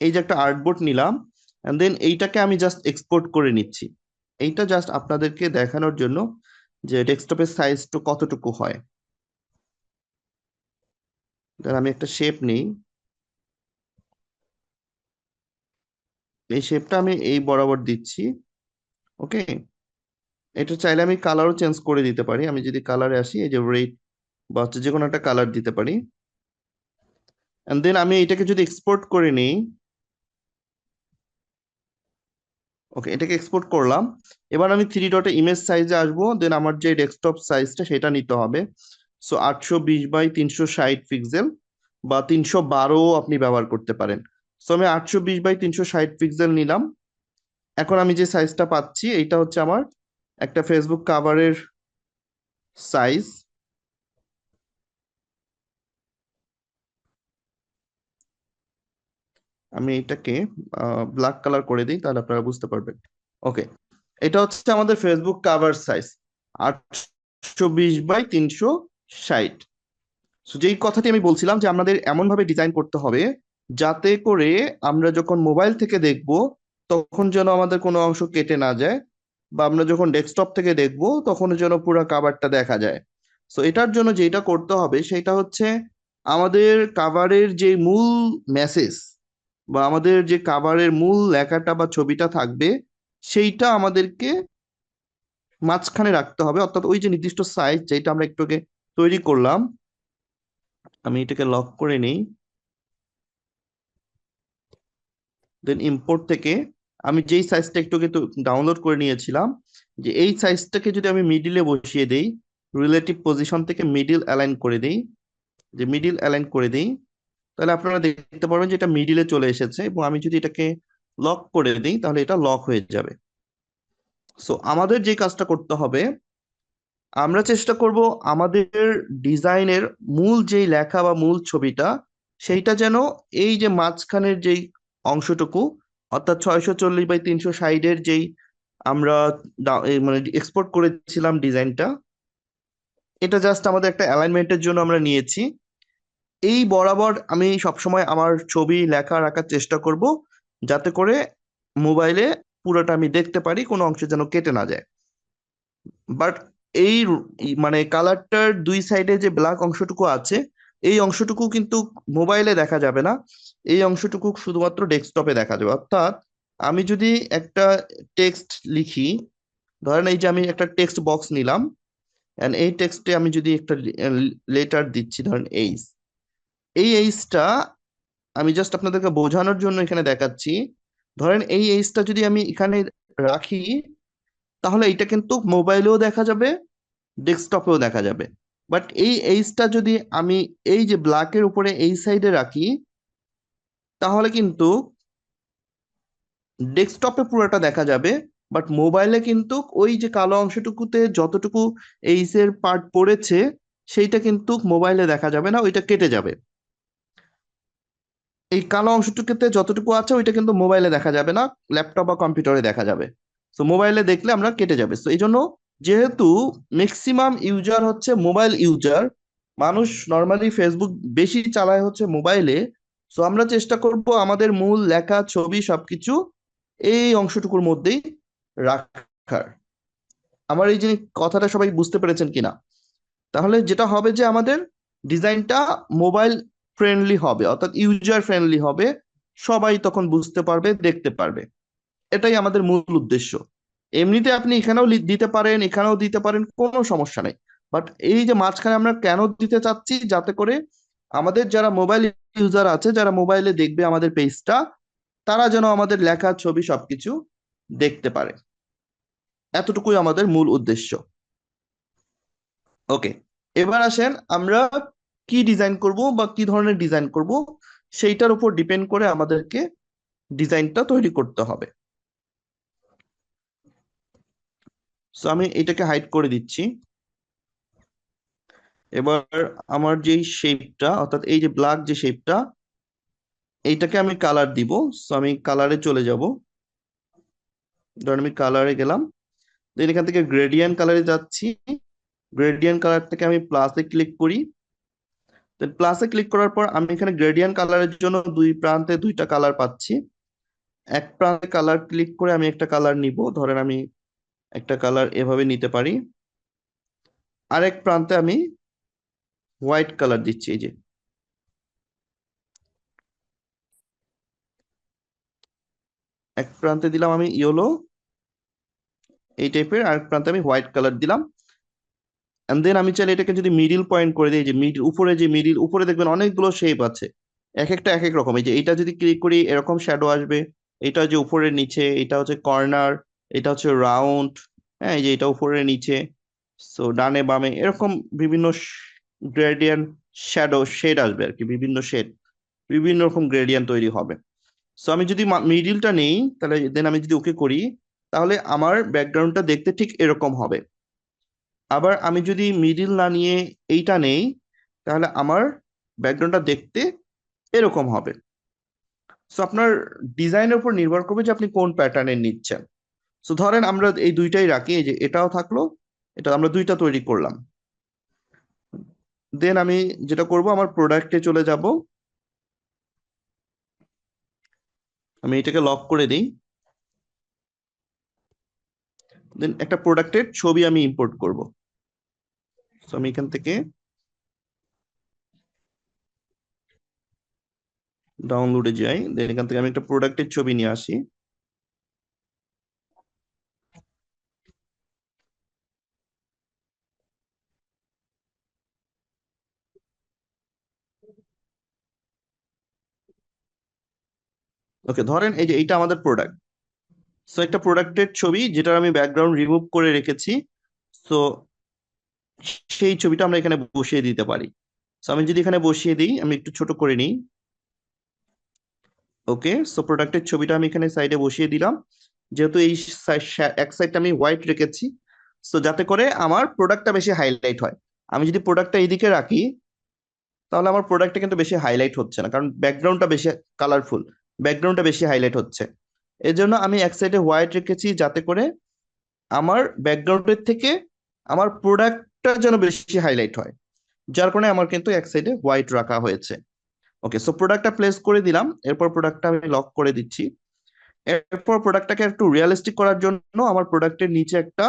এই যে একটা আর্টবোর্ড নিলাম, এন্ড দেন এইটাকে আমি জাস্ট এক্সপোর্ট করে নিচ্ছি। এইটা জাস্ট আপনাদেরকে দেখানোর জন্য যে ডেস্কটপের সাইজটা কতটুকু হয়। দেন আমি একটা শেপ নিই, এই শেপটা আমি এই বরাবর দিচ্ছি। ওকে, এটা চাইলে আমি কালারও চেঞ্জ করে দিতে পারি। আমি যদি কালারে আসি, এই যে রেড বা হচ্ছে যে কোনো একটা কালার দিতে পারি। এন্ড দেন আমি এটাকে যদি এক্সপোর্ট করে নিই, ওকে, এটাকে এক্সপোর্ট করলাম। এবার আমি 3 ডটে ইমেজ সাইজে আসবো। দেন আমার যে ডেস্কটপ সাইজটা সেটা নিতে হবে। সো 820 বাই 360 পিক্সেল, বা 312 আপনি ব্যবহার করতে পারেন। সো আমি 820 বাই 360 পিক্সেল নিলাম। এখন আমি যে সাইজটা পাচ্ছি এইটা হচ্ছে আমার একটা ফেসবুক কাভারের সাইজ। আমি এটাকে ব্ল্যাক কালার করে দিই, তাহলে আপনারা বুঝতে পারবেন। ওকে, এটা হচ্ছে আমাদের Facebook cover size 820 by 360। So, যেই কথাটি আমি বলছিলাম যে আমাদের এমন ভাবে ডিজাইন করতে হবে যাতে করে আমরা যখন মোবাইল থেকে দেখব তখন যেন আমাদের কোনো অংশ কেটে না যায়, বা আমরা যখন ডেস্কটপ থেকে দেখব তখন যেন পুরো কাভারটা দেখা যায়। সো এটার জন্য যেটা করতে হবে সেটা হচ্ছে আমাদের কাভারের যে মূল মেসেজ বা আমাদের যে কাভারের মূল লেখাটা বা ছবিটা থাকবে সেইটা আমাদেরকে মাঝখানে রাখতে হবে, অর্থাৎ ওই যে নির্দিষ্ট সাইজ যেটা আমরা একটু আগে তৈরি করলাম। আমি এটাকে লক করে নিই। দেন ইম্পোর্ট থেকে আমি যেই সাইজটা একটু আগে ডাউনলোড করে নিয়েছিলাম, যে এই সাইজটাকে যদি আমি মিডিলে বসিয়ে দেই, রিলেটিভ পজিশন থেকে মিডিল অ্যালাইন করে দেই, যে মিডিল অ্যালাইন করে দেই, তাহলে আপনারা দেখতে পারবেন যে এটা মিডিলে চলে এসেছে। এবং আমি যদি এটাকে লক করে দিই তাহলে এটা লক হয়ে যাবে। সো আমাদের যে কাজটা করতে হবে, আমরা চেষ্টা করব আমাদের ডিজাইনের মূল যেই লেখা বা মূল ছবিটা সেইটা যেন এই যে মাঝখানের যেই অংশটুকু, অর্থাৎ 640 বাই 360 যেই আমরা মানে এক্সপোর্ট করেছিলাম ডিজাইনটা, এটা জাস্ট আমাদের একটা অ্যালাইনমেন্টের জন্য আমরা নিয়েছি। এই বরাবর আমি সবসময় আমার ছবি লেখা রাখার চেষ্টা করব যাতে করে মোবাইলে পুরোটা আমি দেখতে পারি, কোনো অংশ যেন কেটে না যায়। বাট মানে কালারটার দুই সাইডে যে ব্ল্যাক অংশটুকু আছে এই অংশটুকু কিন্তু মোবাইলে দেখা যাবে না, এই অংশটুকু শুধুমাত্র ডেস্কটপে দেখা যাবে। অর্থাৎ আমি যদি একটা টেক্সট লিখি, ধরেন এই যে আমি একটা টেক্সট বক্স নিলাম, এন্ড এই টেক্সটে আমি যদি একটা লেটার দিচ্ছি, ধরেন এইচ, এই এইচটা আমি জাস্ট আপনাদেরকে বোঝানোর জন্য এখানে দেখাচ্ছি। ধরেন এই এইচটা যদি আমি এখানে রাখি তাহলে এইটা কিন্তু মোবাইলেও দেখা যাবে, ডেস্কটপেও দেখা যাবে। বাট এই এইচটা যদি আমি এই যে ব্ল্যাকের উপরে এই সাইডে রাখি তাহলে কিন্তু ডেস্কটপে পুরোটা দেখা যাবে, বাট মোবাইলে কিন্তু ওই যে কালো অংশটুকুতে যতটুকু এইচ এর পার্ট পড়েছে সেইটা কিন্তু মোবাইলে দেখা যাবে না, ওইটা কেটে যাবে। এই কালো অংশটুকুতে যতটুকু আছে ওইটা কিন্তু মোবাইলে দেখা যাবে না, ল্যাপটপ বা কম্পিউটারে দেখা যাবে। তো মোবাইলে দেখলে আমরা কেটে যাবে। তো এই জন্য যেহেতু ম্যাক্সিমাম ইউজার হচ্ছে মোবাইল ইউজার, মানুষ নর্মালি ফেসবুক বেশি চালায় হচ্ছে মোবাইলে, সো আমরা চেষ্টা করব আমাদের মূল লেখা ছবি সবকিছু এই অংশটুকুর মধ্যেই রাখার। আমার এই যে কথাটা সবাই বুঝতে পেরেছেন কিনা? তাহলে যেটা হবে যে আমাদের ডিজাইনটা মোবাইল ফ্রেন্ডলি হবে, অর্থাৎ ইউজার ফ্রেন্ডলি হবে, সবাই তখন বুঝতে পারবে, দেখতে পারবে। এটাই আমাদের মূল উদ্দেশ্য। এমনিতে আপনি এখানেও দিতে পারেন, এখানেও দিতে পারেন, কোনো সমস্যা নেই। বাট এই যে মাঝখানে আমরা কেন দিতে চাচ্ছি, যাতে করে আমাদের যারা মোবাইল ইউজার আছে, যারা মোবাইলে দেখবে আমাদের পেজটা, তারা যেন আমাদের লেখা, ছবি সবকিছু দেখতে পারে। এতটুকুই আমাদের মূল উদ্দেশ্য। ওকে, এবার আসেন আমরা কি ডিজাইন করব বা কি ধরনের ডিজাইন করব, সেইটার উপর ডিপেন্ড করে আমাদেরকে ডিজাইনটা তৈরি করতে হবে। সো আমি এটাকে হাইড করে দিচ্ছি। এবার আমার যেই শেপটা, অর্থাৎ এই যে ব্ল্যাক যে শেপটা, এইটাকে আমি কালার দিব। সো আমি কালারে চলে যাব। ধরেন আমি কালারে গেলাম, দেন এখান থেকে গ্রেডিয়েন্ট কালারে যাচ্ছি। গ্রেডিয়েন্ট কালার থেকে আমি প্লাসে ক্লিক করি। দেন প্লাসে ক্লিক করার পর আমি এখানে গ্রেডিয়েন্ট কালারের জন্য দুই প্রান্তে দুইটা কালার পাচ্ছি। এক প্রান্তে কালার ক্লিক করে আমি একটা কালার নিব, ধরেন আমি একটা কালার এভাবে নিতে পারি। আরেক প্রান্তে আমি হোয়াইট কালার দিচ্ছি, এই যে এক প্রান্তে দিলাম আমি ইয়েলো এই টাইপের, আরেক প্রান্তে আমি হোয়াইট কালার দিলাম। এন্ড দেন আমি চাইলে এটাকে যদি মিডিল পয়েন্ট করে দিই, যে মিডিল উপরে, যে মিডিল উপরে দেখবেন অনেকগুলো শেপ আছে, এক একটা এক এক রকম। এই যে এটা যদি ক্লিক করি এরকম শ্যাডো আসবে, এটা যে উপরে নিচে, এটা হচ্ছে কর্নার, এটা হচ্ছে রাউন্ড, হ্যাঁ এই যে এটা উপরে নিচে, সো ডানে বামে এরকম বিভিন্ন গ্রেডিয়েন্ট, শ্যাডো শেড আসবে আর কি, বিভিন্ন শেড, বিভিন্ন রকম গ্রেডিয়েন্ট তৈরি হবে। সো আমি যদি মিডিলটা নেই, তাহলে দেন আমি যদি ওকে করি, তাহলে আমার ব্যাকগ্রাউন্ডটা দেখতে ঠিক এরকম হবে। আবার আমি যদি মিডিল না নিয়ে এইটা নেই, তাহলে আমার ব্যাকগ্রাউন্ডটা দেখতে এরকম হবে। সো আপনার ডিজাইনের উপর নির্ভর করবে যে আপনি কোন প্যাটার্নের নিচ্ছেন। সো ধরেন আমরা এই দুইটাই রাখি, এই যে এটাও থাকলো, এটা আমরা দুইটা তৈরি করলাম। দেন আমি যেটা করব, আমার প্রোডাক্টে চলে যাব, আমি এটাকে লক করে দিই। দেন একটা প্রোডাক্টের ছবি আমি ইম্পোর্ট করব। সো আমি এখান থেকে ডাউনলোডে যাই, দেন এখান থেকে আমি একটা প্রোডাক্টের ছবি নিয়ে আসি। ওকে, ধরেন এই যে এইটা আমাদের প্রোডাক্ট। সো একটা প্রোডাক্টের ছবি যেটার আমি ব্যাকগ্রাউন্ড রিমুভ করে রেখেছি। সো সেই ছবিটা আমরা এখানে বসিয়ে দিতে পারি। সো আমি যদি এখানে বসিয়ে দিই, আমি একটু ছোট করে নিই। ওকে, সো প্রোডাক্টের ছবিটা আমি এখানে সাইডে বসিয়ে দিলাম। যেহেতু এই এক সাইডটা আমি হোয়াইট রেখেছি, সো যাতে করে আমার প্রোডাক্টটা বেশি হাইলাইট হয়। আমি যদি প্রোডাক্টটা এইদিকে রাখি, তাহলে আমার প্রোডাক্টটা কিন্তু বেশি হাইলাইট হচ্ছে না, কারণ ব্যাকগ্রাউন্ডটা বেশি কালারফুল, ব্যাকগ্রাউন্ডটা বেশি হাইলাইট হচ্ছে। এর জন্য আমি এক সাইডে হোয়াইট রেখেছি, যাতে করে আমার ব্যাকগ্রাউন্ডের থেকে আমার প্রোডাক্টটা যেন বেশি হাইলাইট হয়, যার কারণে আমার কিন্তু এক সাইডে হোয়াইট রাখা হয়েছে। ওকে, সো প্রোডাক্টটা প্লেস করে দিলাম, এরপর প্রোডাক্টটা আমি লক করে দিচ্ছি। এরপর প্রোডাক্টটাকে একটু রিয়েলিস্টিক করার জন্য আমার প্রোডাক্টের নিচে একটা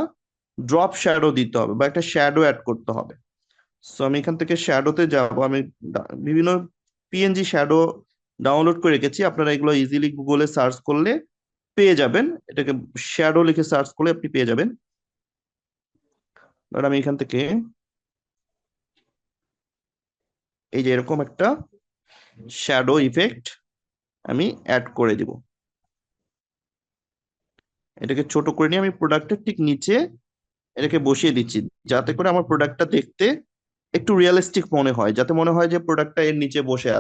ড্রপ শ্যাডো দিতে হবে, বা একটা শ্যাডো অ্যাড করতে হবে। সো আমি এখান থেকে শ্যাডোতে যাব, আমি বিভিন্ন পিএনজি শ্যাডো ডাউনলোড করে রেখেছি, আপনারা এগুলো ইজিলি গুগলে সার্চ করলে পেয়ে যাবেন। এটাকে শ্যাডো লিখে সার্চ করলে আপনি পেয়ে যাবেন। ধর আমি এখান থেকে এই যে এরকম একটা শ্যাডো ইফেক্ট আমি অ্যাড করে দিব। এটাকে ছোট করে নিয়ে আমি প্রোডাক্টের ঠিক নিচে এটাকে বসিয়ে দিচ্ছি, যাতে করে আমার প্রোডাক্টটা দেখতে একটু রিয়েলিস্টিক মনে হয়, যাতে মনে হয় যে প্রোডাক্টটা এর নিচে বসে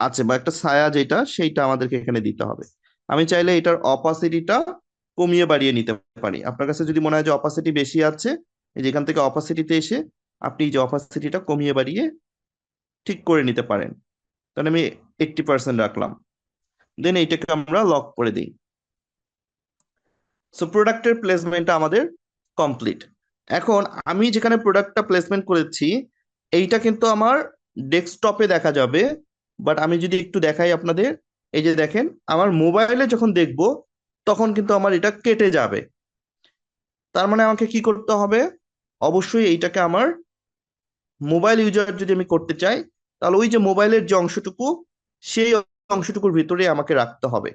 আছে বা একটা ছায়া, যেটা সেইটা আমাদেরকে এখানে দিতে হবে। আমি চাইলে এটার অপাসিটিটা কমিয়ে বাড়িয়ে নিতে পারি। আপনার কাছে যদি মনে হয় যে অপাসিটি বেশি আছে, এই যেখান থেকে অপাসিটিতে এসে আপনি এই যে অপাসিটিটা কমিয়ে বাড়িয়ে ঠিক করে নিতে পারেন। তাহলে আমি 80% রাখলাম, দেন এইটাকে আমরা লক করে দিই। সো প্রোডাক্টের প্লেসমেন্টটা আমাদের কমপ্লিট। এখন আমি যেখানে প্রোডাক্টটা প্লেসমেন্ট করেছি, এইটা কিন্তু আমার ডেস্কটপে দেখা যাবে, বাট আমি যদি একটু দেখাই আপনাদের, এই যে দেখেন আমার মোবাইলে যখন দেখব, তখন কিন্তু আমার এটা কেটে যাবে। তার মানে আমাকে কি করতে হবে, অবশ্যই এইটাকে আমার মোবাইল ইউজার যদি আমি করতে চাই, তাহলে ওই যে মোবাইলের যে অংশটুকু, সেই অংশটুকুর ভিতরে আমাকে রাখতে হবে।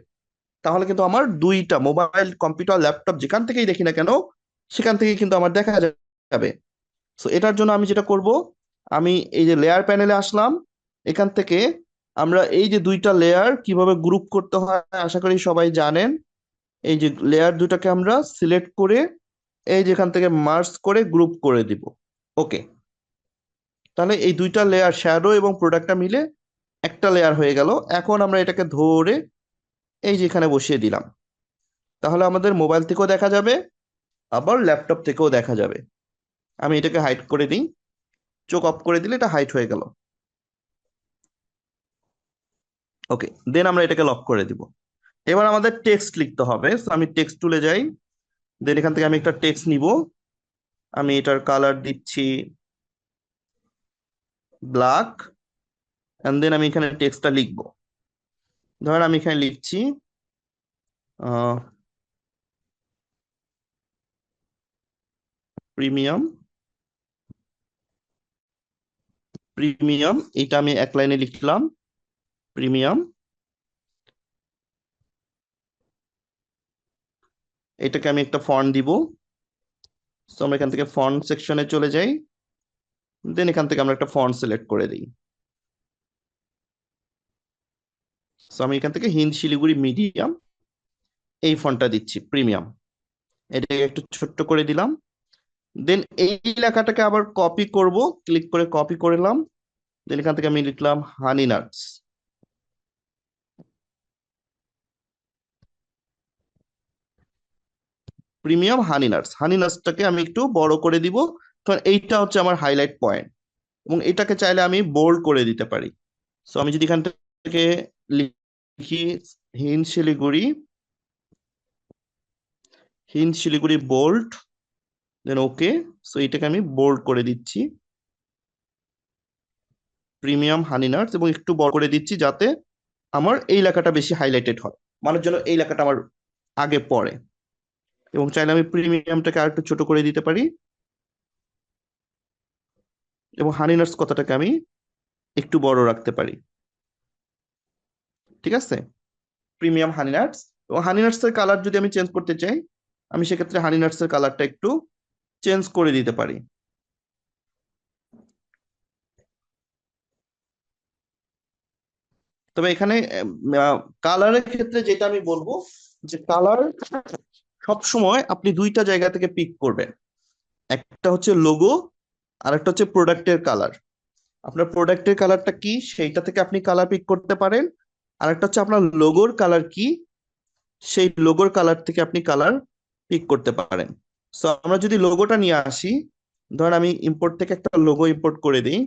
তাহলে কিন্তু আমার দুইটা মোবাইল, কম্পিউটার, ল্যাপটপ যেখান থেকেই দেখি না কেন, সেখান থেকে কিন্তু আমার দেখা যাবে। সো এটার জন্য আমি যেটা করব, আমি এই যে লেয়ার প্যানেলে আসলাম, এখান থেকে আমরা এই যে দুইটা লেয়ার কিভাবে গ্রুপ করতে হয় আশা করি সবাই জানেন। এই যে লেয়ার দুটাকে আমরা সিলেক্ট করে এই যেখান থেকে মার্জ করে গ্রুপ করে দিব। ওকে, তাহলে এই দুইটা লেয়ার শ্যাডো এবং প্রোডাক্টটা মিলে একটা লেয়ার হয়ে গেল। এখন আমরা এটাকে ধরে এই যে এখানে বসিয়ে দিলাম, তাহলে আমাদের মোবাইল থেকেও দেখা যাবে, আবার ল্যাপটপ থেকেও দেখা যাবে। আমি এটাকে হাইড করে দিই, চোখ অফ করে দিলে এটা হাইড হয়ে গেল। ওকে, দেন আমরা এটাকে লক করে দিব। এবার আমাদের টেক্সট লিখতে হবে। So আমি টেক্সট টুলে যাই, দেন এখান থেকে আমি একটা টেক্সট নিব। আমি এটার কালার দিচ্ছি ব্ল্যাক, এন্ড দেন আমি এখানে টেক্সটটা লিখব। ধরেন আমি এখানে লিখছি প্রিমিয়াম, প্রিমিয়াম, এটা আমি এক লাইনে লিখলাম প্রিমিয়াম। এটাকে আমি একটা ফন্ট দিব। সো আমরা এখান থেকে ফন্ট সেকশনে চলে যাই, দেন এখান থেকে আমরা একটা ফন্ট সিলেক্ট করে দিই। সো আমি এখান থেকে হিন্দ শিলিগুড়ি মিডিয়াম এই ফন্টটা দিচ্ছি প্রিমিয়াম। এটাকে একটু ছোট্ট করে দিলাম। দেন এই লেখাটাকে আবার কপি করব, ক্লিক করে কপি করলাম। দেন এখান থেকে আমি লিখলাম হানি নাটস, প্রিমিয়াম হানি নাটস। হানি নাটসটাকে আমি একটু বড় করে দিব, কারণ এইটা হচ্ছে আমার হাইলাইট পয়েন্ট, এবং এটাকে চাইলে আমি বোল্ড করে দিতে পারি। সো আমি যদি এখান থেকে লিখি হিন্দ শিলিগুড়ি, হিন্দ শিলিগুড়ি বোল্ড, দেন ওকে। সো এটাকে আমি বোল্ড করে দিচ্ছি প্রিমিয়াম হানি নাটস, এবং একটু বড় করে দিচ্ছি যাতে আমার এই লেখাটা বেশি হাইলাইটেড হয়, মানুষ যেন এই লেখাটা আমার আগে পড়ে। এবং চাইলে আমি প্রিমিয়ামটাকে আর একটু ছোট করে দিতে পারি, এবং হানি নাটস কথাটাকে আমি একটু বড় রাখতে পারি। ঠিক আছে, প্রিমিয়াম হানি নাটস। এবং হানি নাটস এর কালার যদি আমি চেঞ্জ করতে চাই, আমি সেক্ষেত্রে হানি নাটস এর কালারটা একটু চেঞ্জ করে দিতে পারি। তবে এখানে কালারের ক্ষেত্রে যেটা আমি বলবো, যে কালার সব সময় আপনি দুইটা জায়গা থেকে পিক করবেন। একটা হচ্ছে লোগো, আর একটা হচ্ছে প্রোডাক্টের কালার। আপনার প্রোডাক্টের কালারটা কি সেইটা থেকে আপনি কালার পিক করতে পারেন, আর একটা হচ্ছে আপনার লোগোর কালার কি, সেই লোগোর কালার থেকে আপনি কালার পিক করতে পারেন। সো আমরা যদি লোগোটা নিয়ে আসি, ধরেন আমি ইম্পোর্ট থেকে একটা লোগো ইম্পোর্ট করে দিই।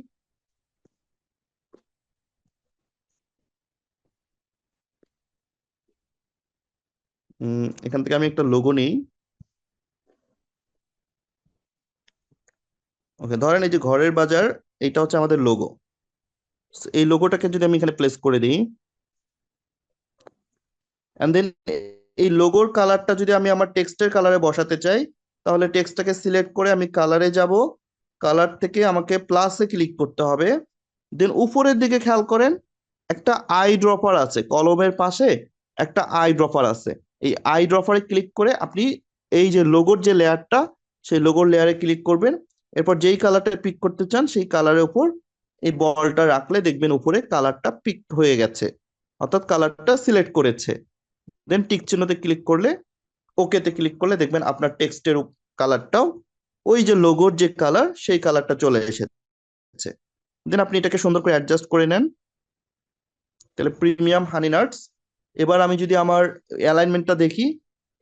এখান থেকে আমি একটা লোগো নিই। ওকে, ধরেন এই যে ঘরের বাজার, এটা হচ্ছে আমাদের লোগো। এই লোগোটাকে যদি আমি এখানে প্লেস করে দিই, এন্ড দেন এই লোগোর কালারটা যদি আমি আমার টেক্সটের কালারে বসাতে চাই, তাহলে টেক্সটটাকে সিলেক্ট করে আমি কালারে যাব। কালার থেকে আমাকে প্লাসে ক্লিক করতে হবে। দেন উপরের দিকে খেয়াল করেন, একটা আই ড্রপার আছে, কলমের পাশে একটা আই ড্রপার আছে। এই আই ড্রপারে ক্লিক করে আপনি এই যে লোগোর যে লেয়ারটা, সেই লোগোর লেয়ারে ক্লিক করবেন। এরপর যেই কালারটা পিক করতে চান সেই কালারের উপর এই বলটা রাখলে দেখবেন উপরে কালারটা পিক হয়ে গেছে, অর্থাৎ কালারটা সিলেক্ট করেছে। দেন টিক চিহ্নতে ক্লিক করলে, ওকেতে ক্লিক করলে দেখবেন আপনার টেক্সটের কালারটাও ওই যে লোগোর যে কালার সেই কালারটা চলে এসেছে। দেন আপনি এটাকে সুন্দর করে অ্যাডজাস্ট করে নেন। তাহলে প্রিমিয়াম হানি নাটস। এবার আমি যদি আমার অ্যালাইনমেন্টটা দেখি,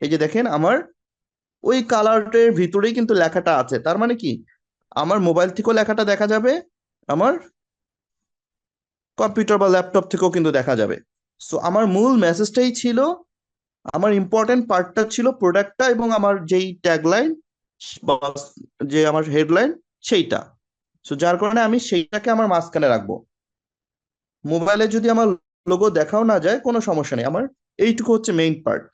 এই যে দেখেন আমার ওই কালারের ভিতরেই কিন্তু লেখাটা আছে। তার মানে কি, আমার মোবাইল থেকেও লেখাটা দেখা যাবে, আমার কম্পিউটার বা ল্যাপটপ থেকেও কিন্তু দেখা যাবে। সো আমার মূল মেসেজটাই ছিল, আমার ইম্পর্টেন্ট পার্টটা ছিল প্রোডাক্টটা এবং আমার যেই ট্যাগলাইন বা যে আমার হেডলাইন সেইটা। সো যার কারণে আমি সেইটাকে আমার মাঝখানে রাখবো। মোবাইলে যদি আমার লোগো দেখাও না যায় কোনো সমস্যা নেই, আমার এইটুকু হচ্ছে মেইন পার্ট।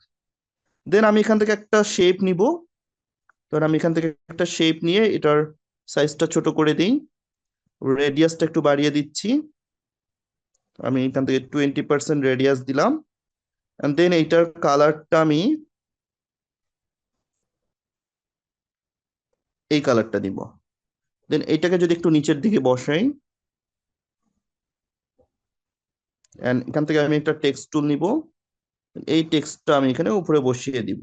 দেন আমি এখান থেকে একটা শেপ নিব, ধর আমি এখান থেকে একটা শেপ নিয়ে এটার সাইজটা ছোট করে দিই, রেডিয়াসটা একটু বাড়িয়ে দিচ্ছি। আমি এখান থেকে 20% রেডিয়াস দিলাম, এন্ড দেন এইটার কালারটা আমি এই কালারটা দিব। দেন এইটাকে যদি একটু নিচের দিকে বসাই, এন্ড এখান থেকে আমি একটা টেক্সট টুল নিব, এই টেক্সটটা আমি এখানে উপরে বসিয়ে দিব।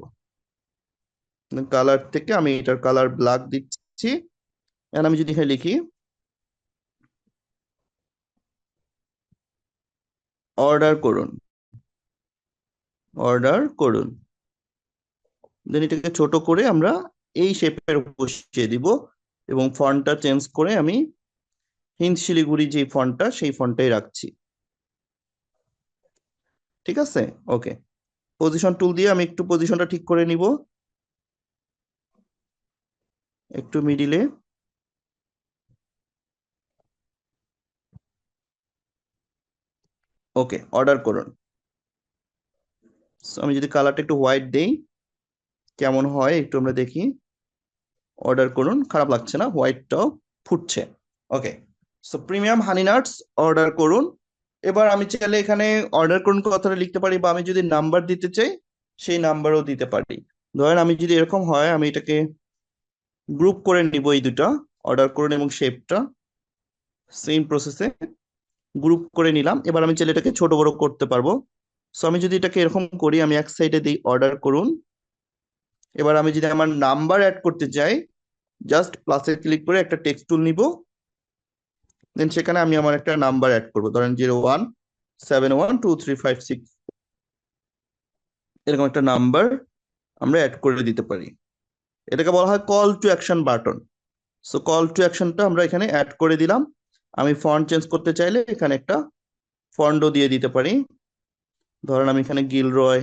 কালার থেকে আমি এটার কালার ব্ল্যাক দিচ্ছি, এন্ড আমি যদি এখানে লিখি অর্ডার করুন, অর্ডার করুন, দেন এটাকে ছোট করে আমরা এই শেপের বসিয়ে দিব, এবং ফন্টটা চেঞ্জ করে আমি হিন্দ শিলিগুড়ি যে ফন্টটা সেই ফন্টটাই রাখছি। ঠিক আছে, ওকে। পজিশন টুল দিয়ে আমি একটু পজিশনটা ঠিক করে নিব, একটু মিডিলে। ওকে, অর্ডার করুন। So, আমি যদি কালারটা একটু হোয়াইট দেই কেমন হয় একটু আমরা দেখি। অর্ডার করুন, খারাপ লাগছে না, হোয়াইটটাও ফুটছে। ওকে, সো প্রিমিয়াম হানি নাটস অর্ডার করুন। এবার আমি চাইলে এখানে অর্ডার করুন কথাটা লিখতে পারি, বা আমি যদি নাম্বার দিতে চাই সেই নাম্বারও দিতে পারি। ধরেন আমি যদি এরকম হয়, আমি এটাকে গ্রুপ করে নিব, এই দুটা অর্ডার করুন এবং শেপটা সেম প্রসেসে গ্রুপ করে নিলাম। এবার আমি চাইলে এটাকে ছোট বড় করতে পারবো। সো আমি যদি এটাকে এরকম করি, আমি এক সাইডে দিই অর্ডার করুন। এবার আমি যদি আমার নাম্বার অ্যাড করতে চাই, জাস্ট প্লাসে ক্লিক করে একটা টেক্সট টুল নিব, দেন সেখানে আমি আমার একটা নাম্বার অ্যাড করবো, ধরেন 01712356, এরকম একটা নাম্বার আমরা অ্যাড করে দিতে পারি। এটাকে বলা হয় call to action button. So call to অ্যাকশনটা আমরা এখানে অ্যাড করে দিলাম। আমি ফন্ট চেঞ্জ করতে চাইলে এখানে একটা ফন্টও দিয়ে দিতে পারি, ধরেন আমি এখানে গিলরয়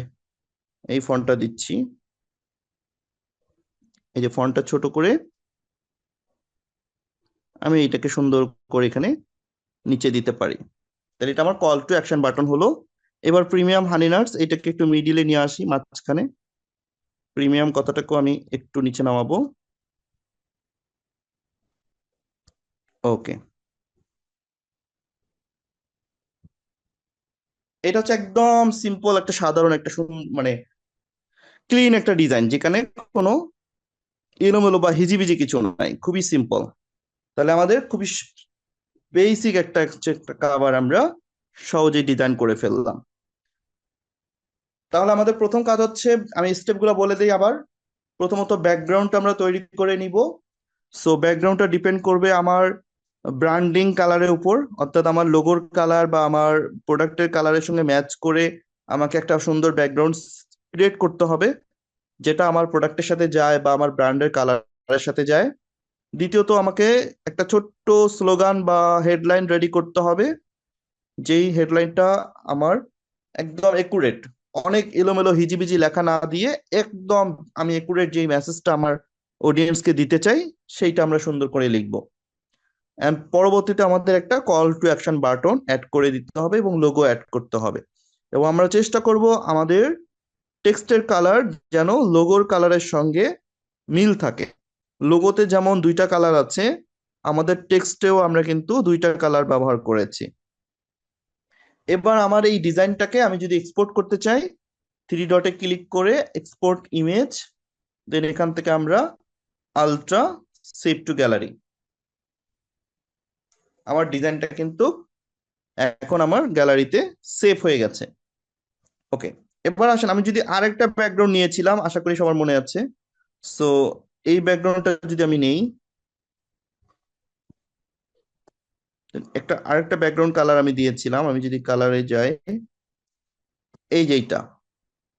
এই ফন্টটা দিচ্ছি। এই যে ফন্টটা ছোট করে আমি এটাকে সুন্দর করে এখানে নিচে দিতে পারি। তাহলে এটা আমার কল টু অ্যাকশন বাটন হলো। এবার প্রিমিয়াম হানি নাটস এটাকে একটু মিডিলে নিয়ে আসি, মাঝখানে প্রিমিয়াম কথাটাকেও আমি একটু নিচে নামাবো। ওকে, এটা হচ্ছে একদম সিম্পল একটা সাধারণ একটা মানে ক্লিন একটা ডিজাইন, যেখানে কোনো এলোমেলো বা হিজিবিজি কিছু নাই, খুবই সিম্পল। তাহলে আমাদের খুবই বেসিক একটা কাভার আমরা সহজেই ডিজাইন করে ফেললাম। তাহলে আমাদের প্রথম কাজ হচ্ছে, আমি স্টেপগুলো বলে দিই আবার। প্রথমত ব্যাকগ্রাউন্ডটা আমরা তৈরি করে নিব। সো ব্যাকগ্রাউন্ডটা ডিপেন্ড করবে আমার ব্র্যান্ডিং কালারের উপর, অর্থাৎ আমার লোগোর কালার বা আমার প্রোডাক্টের কালারের সঙ্গে ম্যাচ করে আমাকে একটা সুন্দর ব্যাকগ্রাউন্ড ক্রিয়েট করতে হবে, যেটা আমার প্রোডাক্টের সাথে যায় বা আমার ব্র্যান্ডের কালারের সাথে যায়। দ্বিতীয়ত আমাকে একটা ছোট্ট স্লোগান বা হেডলাইন রেডি করতে হবে, যেই হেডলাইনটা আমার একদম একুরেট, অনেক এলোমেলো হিজিবিজি লেখা না দিয়ে একদম আমি একুরেট যেই মেসেজটা আমার অডিয়েন্সকে দিতে চাই সেইটা আমরা সুন্দর করে লিখবো। এন্ড পরবর্তীতে আমাদের একটা call to action button add করে দিতে হবে এবং লোগো অ্যাড করতে হবে। এবং আমরা চেষ্টা করব আমাদের টেক্সটের কালার যেন লোগোর কালারের সঙ্গে মিল থাকে। লোগোতে যেমন দুইটা কালার আছে, আমাদের টেক্সটেও আমরা কিন্তু দুইটা কালার ব্যবহার করেছি। এবার আমার এই ডিজাইনটাকে আমি যদি এক্সপোর্ট করতে চাই, 3 ডটে ক্লিক করে এক্সপোর্ট ইমেজ, দেন এখান থেকে আমরা আলট্রা সেভ টু গ্যালারি। আমার ডিজাইনটা কিন্তু এখন আমার গ্যালারিতে সেভ হয়ে গেছে। ওকে, এবার আসেন, আমি যদি আরেকটা ব্যাকগ্রাউন্ড নিয়েছিলাম, আশা করি সবার মনে আছে। সো এই ব্যাকগ্রাউন্ডটা যদি আমি নেই, আরেকটা ব্যাকগ্রাউন্ড কালার আমি দিয়েছিলাম, আমি যদি কালারে যাই, এই যে এইটা,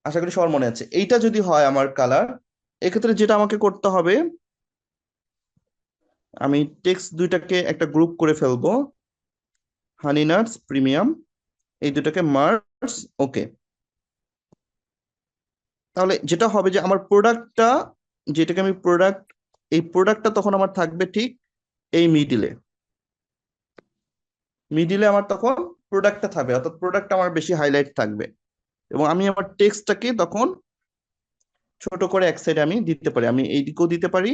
আশা করি সবার মনে আছে। এইটা যদি হয় আমার কালার, এক্ষেত্রে যেটা আমাকে করতে হবে, আমি টেক্সট দুইটাকে একটা গ্রুপ করে ফেলবো, হানি নাটস প্রিমিয়াম, এই দুটাকে মার্জ। ওকে, তাহলে যেটা হবে যে আমার প্রোডাক্টটা, যেটাকে আমি প্রোডাক্ট, এই প্রোডাক্টটা তখন আমার থাকবে ঠিক এই মিডিলে। মিডিলে আমার তখন প্রোডাক্টটা থাকবে, অর্থাৎ প্রোডাক্ট আমার বেশি হাইলাইট থাকবে, এবং আমি আমার টেক্সটটাকে তখন ছোট করে এক সাইডে আমি দিতে পারি, আমি এই দিকেও দিতে পারি,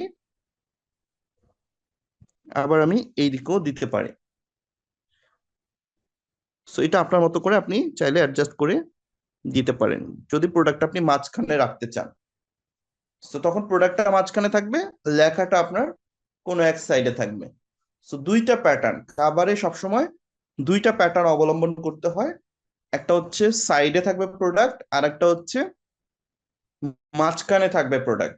আবার আমি এই দিকেও দিতে পারি। সো এটা আপনার মতো করে আপনি চাইলে অ্যাডজাস্ট করে দিতে পারেন যদি প্রোডাক্ট আপনি মাঝখানে রাখতে চান। তো তখন প্রোডাক্টটা মাঝখানে থাকবে, লেখাটা আপনার কোনো এক সাইডে থাকবে। সো দুইটা প্যাটার্ন কাভারে সবসময় দুইটা প্যাটার্ন অবলম্বন করতে হয়। একটা হচ্ছে সাইডে থাকবে প্রোডাক্ট, আর একটা হচ্ছে মাঝখানে থাকবে প্রোডাক্ট।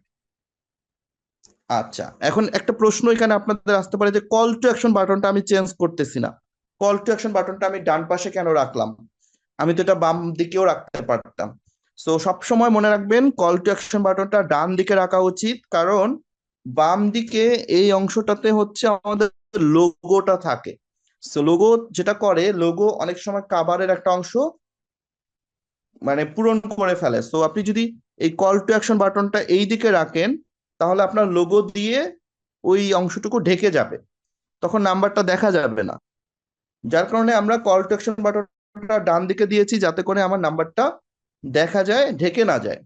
আচ্ছা, এখন একটা প্রশ্ন এখানে আপনাদের আসতে পারে যে কল টু অ্যাকশন বাটনটা আমি চেঞ্জ করতেছি না, কল টু অ্যাকশন বাটনটা আমি ডান পাশে কেন রাখলাম? আমি তো এটা বাম দিকেও রাখতে পারতাম। সো সবসময় মনে রাখবেন কল টু অ্যাকশন বাটনটা ডান দিকে রাখা উচিত, কারণ বাম দিকে এই অংশটাতে হচ্ছে আমাদের লোগোটা থাকে। সো লোগো যেটা করে, লোগো অনেক সময় কাভারের একটা অংশ মানে পূরণ করে ফেলে। সো আপনি যদি এই কল টু অ্যাকশন বাটনটা এই দিকে রাখেন, তাহলে আপনার লোগো দিয়ে ওই অংশটুকু ঢেকে যাবে, তখন নাম্বারটা দেখা যাবে না। যার কারণে আমরা কল টু অ্যাকশন বাটনটা ডান দিকে দিয়েছি, যাতে করে আমার নাম্বারটা দেখা যায়, ঢেকে না যায়।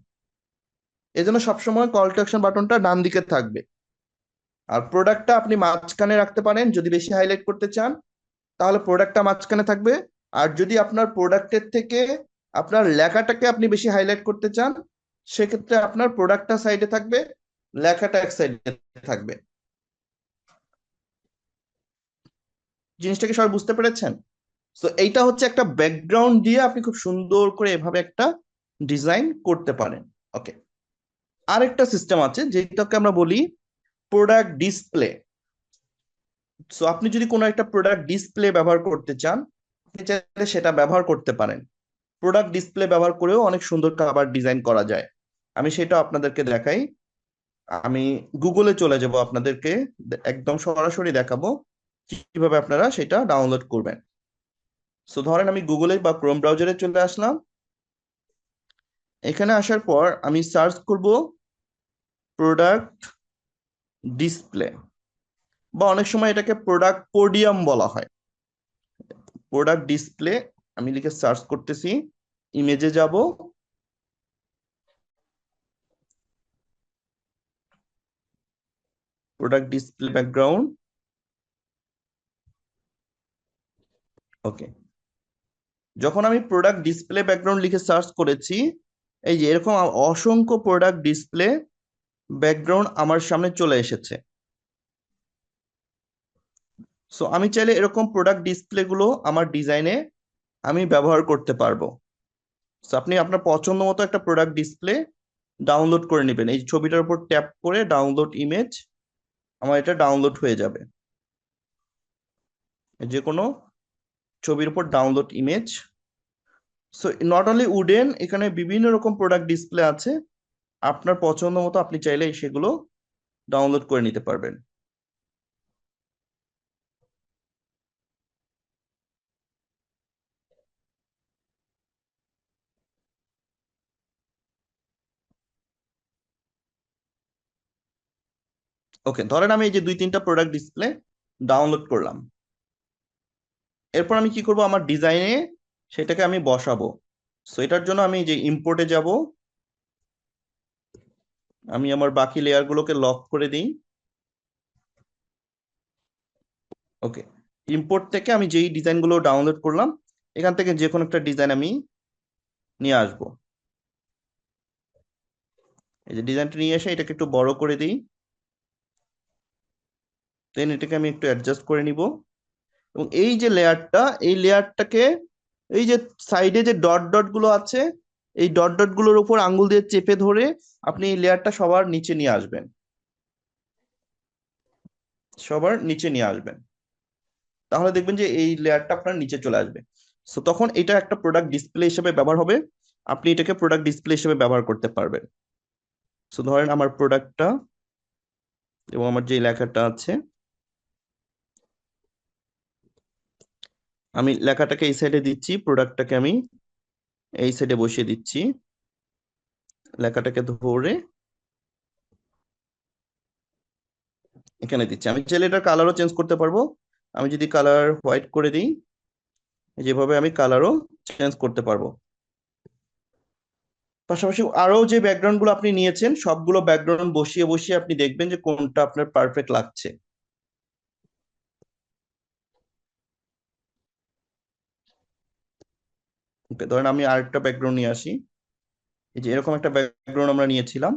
এজন্য সবসময় কল টু অ্যাকশন বাটনটা ডান দিকে থাকবে। আর প্রোডাক্টটা আপনি মাঝখানে রাখতে পারেন যদি বেশি হাইলাইট করতে চান, তাহলে প্রোডাক্টটা মাঝখানে থাকবে। আর যদি আপনার প্রোডাক্টের থেকে আপনার লেখাটাকে আপনি বেশি হাইলাইট করতে চান, সেক্ষেত্রে আপনার প্রোডাক্টটা সাইডে থাকবে, লেখাটা এক সাইডে থাকবে। জিনিসটাকে সবাই বুঝতে পেরেছেন? তো এইটা হচ্ছে একটা ব্যাকগ্রাউন্ড দিয়ে আপনি খুব সুন্দর করে এভাবে একটা ডিজাইন করতে পারেন। ওকে, আরেকটা সিস্টেম আছে যেটাকে আমরা বলি প্রোডাক্ট ডিসপ্লে। সো আপনি যদি কোনো একটা প্রোডাক্ট ডিসপ্লে ব্যবহার করতে চান, আপনি চাইলে সেটা ব্যবহার করতে পারেন। প্রোডাক্ট ডিসপ্লে ব্যবহার করেও অনেক সুন্দর খাবার ডিজাইন করা যায়। আমি সেটা আপনাদেরকে দেখাই। আমি গুগলে চলে যাব, আপনাদেরকে একদম সরাসরি দেখাবো কিভাবে আপনারা সেটা ডাউনলোড করবেন। সো ধরেন আমি গুগলে বা ক্রোম ব্রাউজারে চলে আসলাম। এখানে আসার পর আমি সার্চ করব প্রোডাক্ট ডিসপ্লে, বা অনেক সময় এটাকে প্রোডাক্ট পোডিয়াম বলা হয়। প্রোডাক্ট ডিসপ্লে আমি লিখে সার্চ করতেছি, ইমেজে যাব, প্রোডাক্ট ডিসপ্লে ব্যাকগ্রাউন্ড। ওকে, যখন আমি প্রোডাক্ট ডিসপ্লে ব্যাকগ্রাউন্ড লিখে সার্চ করেছি, এই যে এরকম অসংখ্য প্রোডাক্ট ডিসপ্লে ব্যাকগ্রাউন্ড আমার সামনে চলে এসেছে। সো আমি চাইলে এরকম প্রোডাক্ট ডিসপ্লে গুলো আমার ডিজাইনে আমি ব্যবহার করতে পারবো। সো আপনি আপনার পছন্দ মতো একটা প্রোডাক্ট ডিসপ্লে ডাউনলোড করে নেবেন। এই ছবিটার উপর ট্যাপ করে ডাউনলোড ইমেজ, আমার এটা ডাউনলোড হয়ে যাবে। যে কোনো ছবির উপর download image. So not only wooden, এখানে বিভিন্ন রকম প্রোডাক্ট ডিসপ্লে আছে, আপনার পছন্দ মতো আপনি চাইলে সেগুলো ডাউনলোড করে নিতে পারবেন। ওকে, ধরেন আমি এই যে 2-3টা প্রোডাক্ট ডিসপ্লে ডাউনলোড করলাম। এরপর আমি কি করব, আমার ডিজাইনে সেটাকে আমি বসাবো। সো এটার জন্য আমি যে ইম্পোর্টে যাব, আমি আমার বাকি লেয়ার গুলোকে লক করে দিই। ওকে, ইম্পোর্ট থেকে আমি যেই ডিজাইন গুলো ডাউনলোড করলাম, এখান থেকে যে কোনো একটা ডিজাইন আমি নিয়ে আসবো। এই যে ডিজাইনটা নিয়ে এসে এটাকে একটু বড় করে দিই, দেন এটাকে আমি একটু অ্যাডজাস্ট করে নিব। এবং এই যে লেয়ারটা, এই লেয়ারটাকে এই যে সাইডে যে ডট ডট গুলো আছে, এই ডট ডট গুলোর উপর আঙ্গুল দিয়ে চেপে ধরে আপনি এই লেয়ারটা সবার নিচে নিয়ে আসবেন, সবার নিচে নিয়ে আসবেন। তাহলে দেখবেন যে এই লেয়ারটা আপনার নিচে চলে আসবে। সো তখন এটা একটা প্রোডাক্ট ডিসপ্লে হিসেবে ব্যবহার হবে, আপনি এটাকে প্রোডাক্ট ডিসপ্লে হিসেবে ব্যবহার করতে পারবেন। সো ধরেন আমার প্রোডাক্টটা এবং আমার যে লেখাটা আছে, আমি লেখাটাকে এই সাইডে দিচ্ছি, প্রোডাক্টটাকে আমি এই সাইডে বসিয়ে দিচ্ছি। লেখাটাকে ধরে এখানে দিচ্ছি। আমি চাইলে এটার কালারও চেঞ্জ করতে পারবো। আমি যদি কালার হোয়াইট করে দিই, যেভাবে আমি কালারও চেঞ্জ করতে পারবো। পাশাপাশি আরো যে ব্যাকগ্রাউন্ড গুলো আপনি নিয়েছেন সবগুলো ব্যাকগ্রাউন্ড বসিয়ে বসিয়ে আপনি দেখবেন যে কোনটা আপনার পারফেক্ট লাগছে। ওকে, ধরেন আমি আরেকটা ব্যাকগ্রাউন্ড নিয়ে আসি। এই যে এরকম একটা ব্যাকগ্রাউন্ড আমরা নিয়েছিলাম,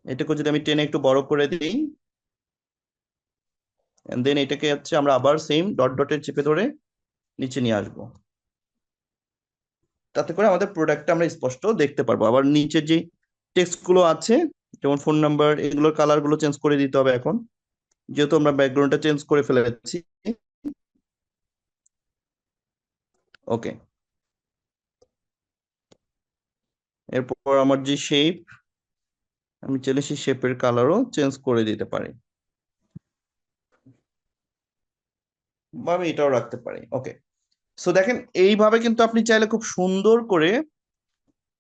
এটাকে যদি আমি টেনে একটু বড় করে দিই, দেন এটাকে হচ্ছে আমরা আবার সেম ডট ডটে চেপে ধরে নিচে নিয়ে আসবো। তাতে করে আমাদের প্রোডাক্টটা আমরা স্পষ্ট দেখতে পারবো। আবার নিচে যে টেক্সট গুলো আছে যেমন ফোন নাম্বার, এগুলোর কালার গুলো চেঞ্জ করে দিতে হবে এখন, যেহেতু আমরা ব্যাকগ্রাউন্ডটা চেঞ্জ করে ফেলেছি। ওকে, এরপর আমার যে শেপ, আমি চাইলে সেই শেপের কালারও চেঞ্জ করে দিতে পারি, বা আমি এটাও রাখতে পারি। ওকে, সো দেখেন এইভাবে কিন্তু আপনি চাইলে খুব সুন্দর করে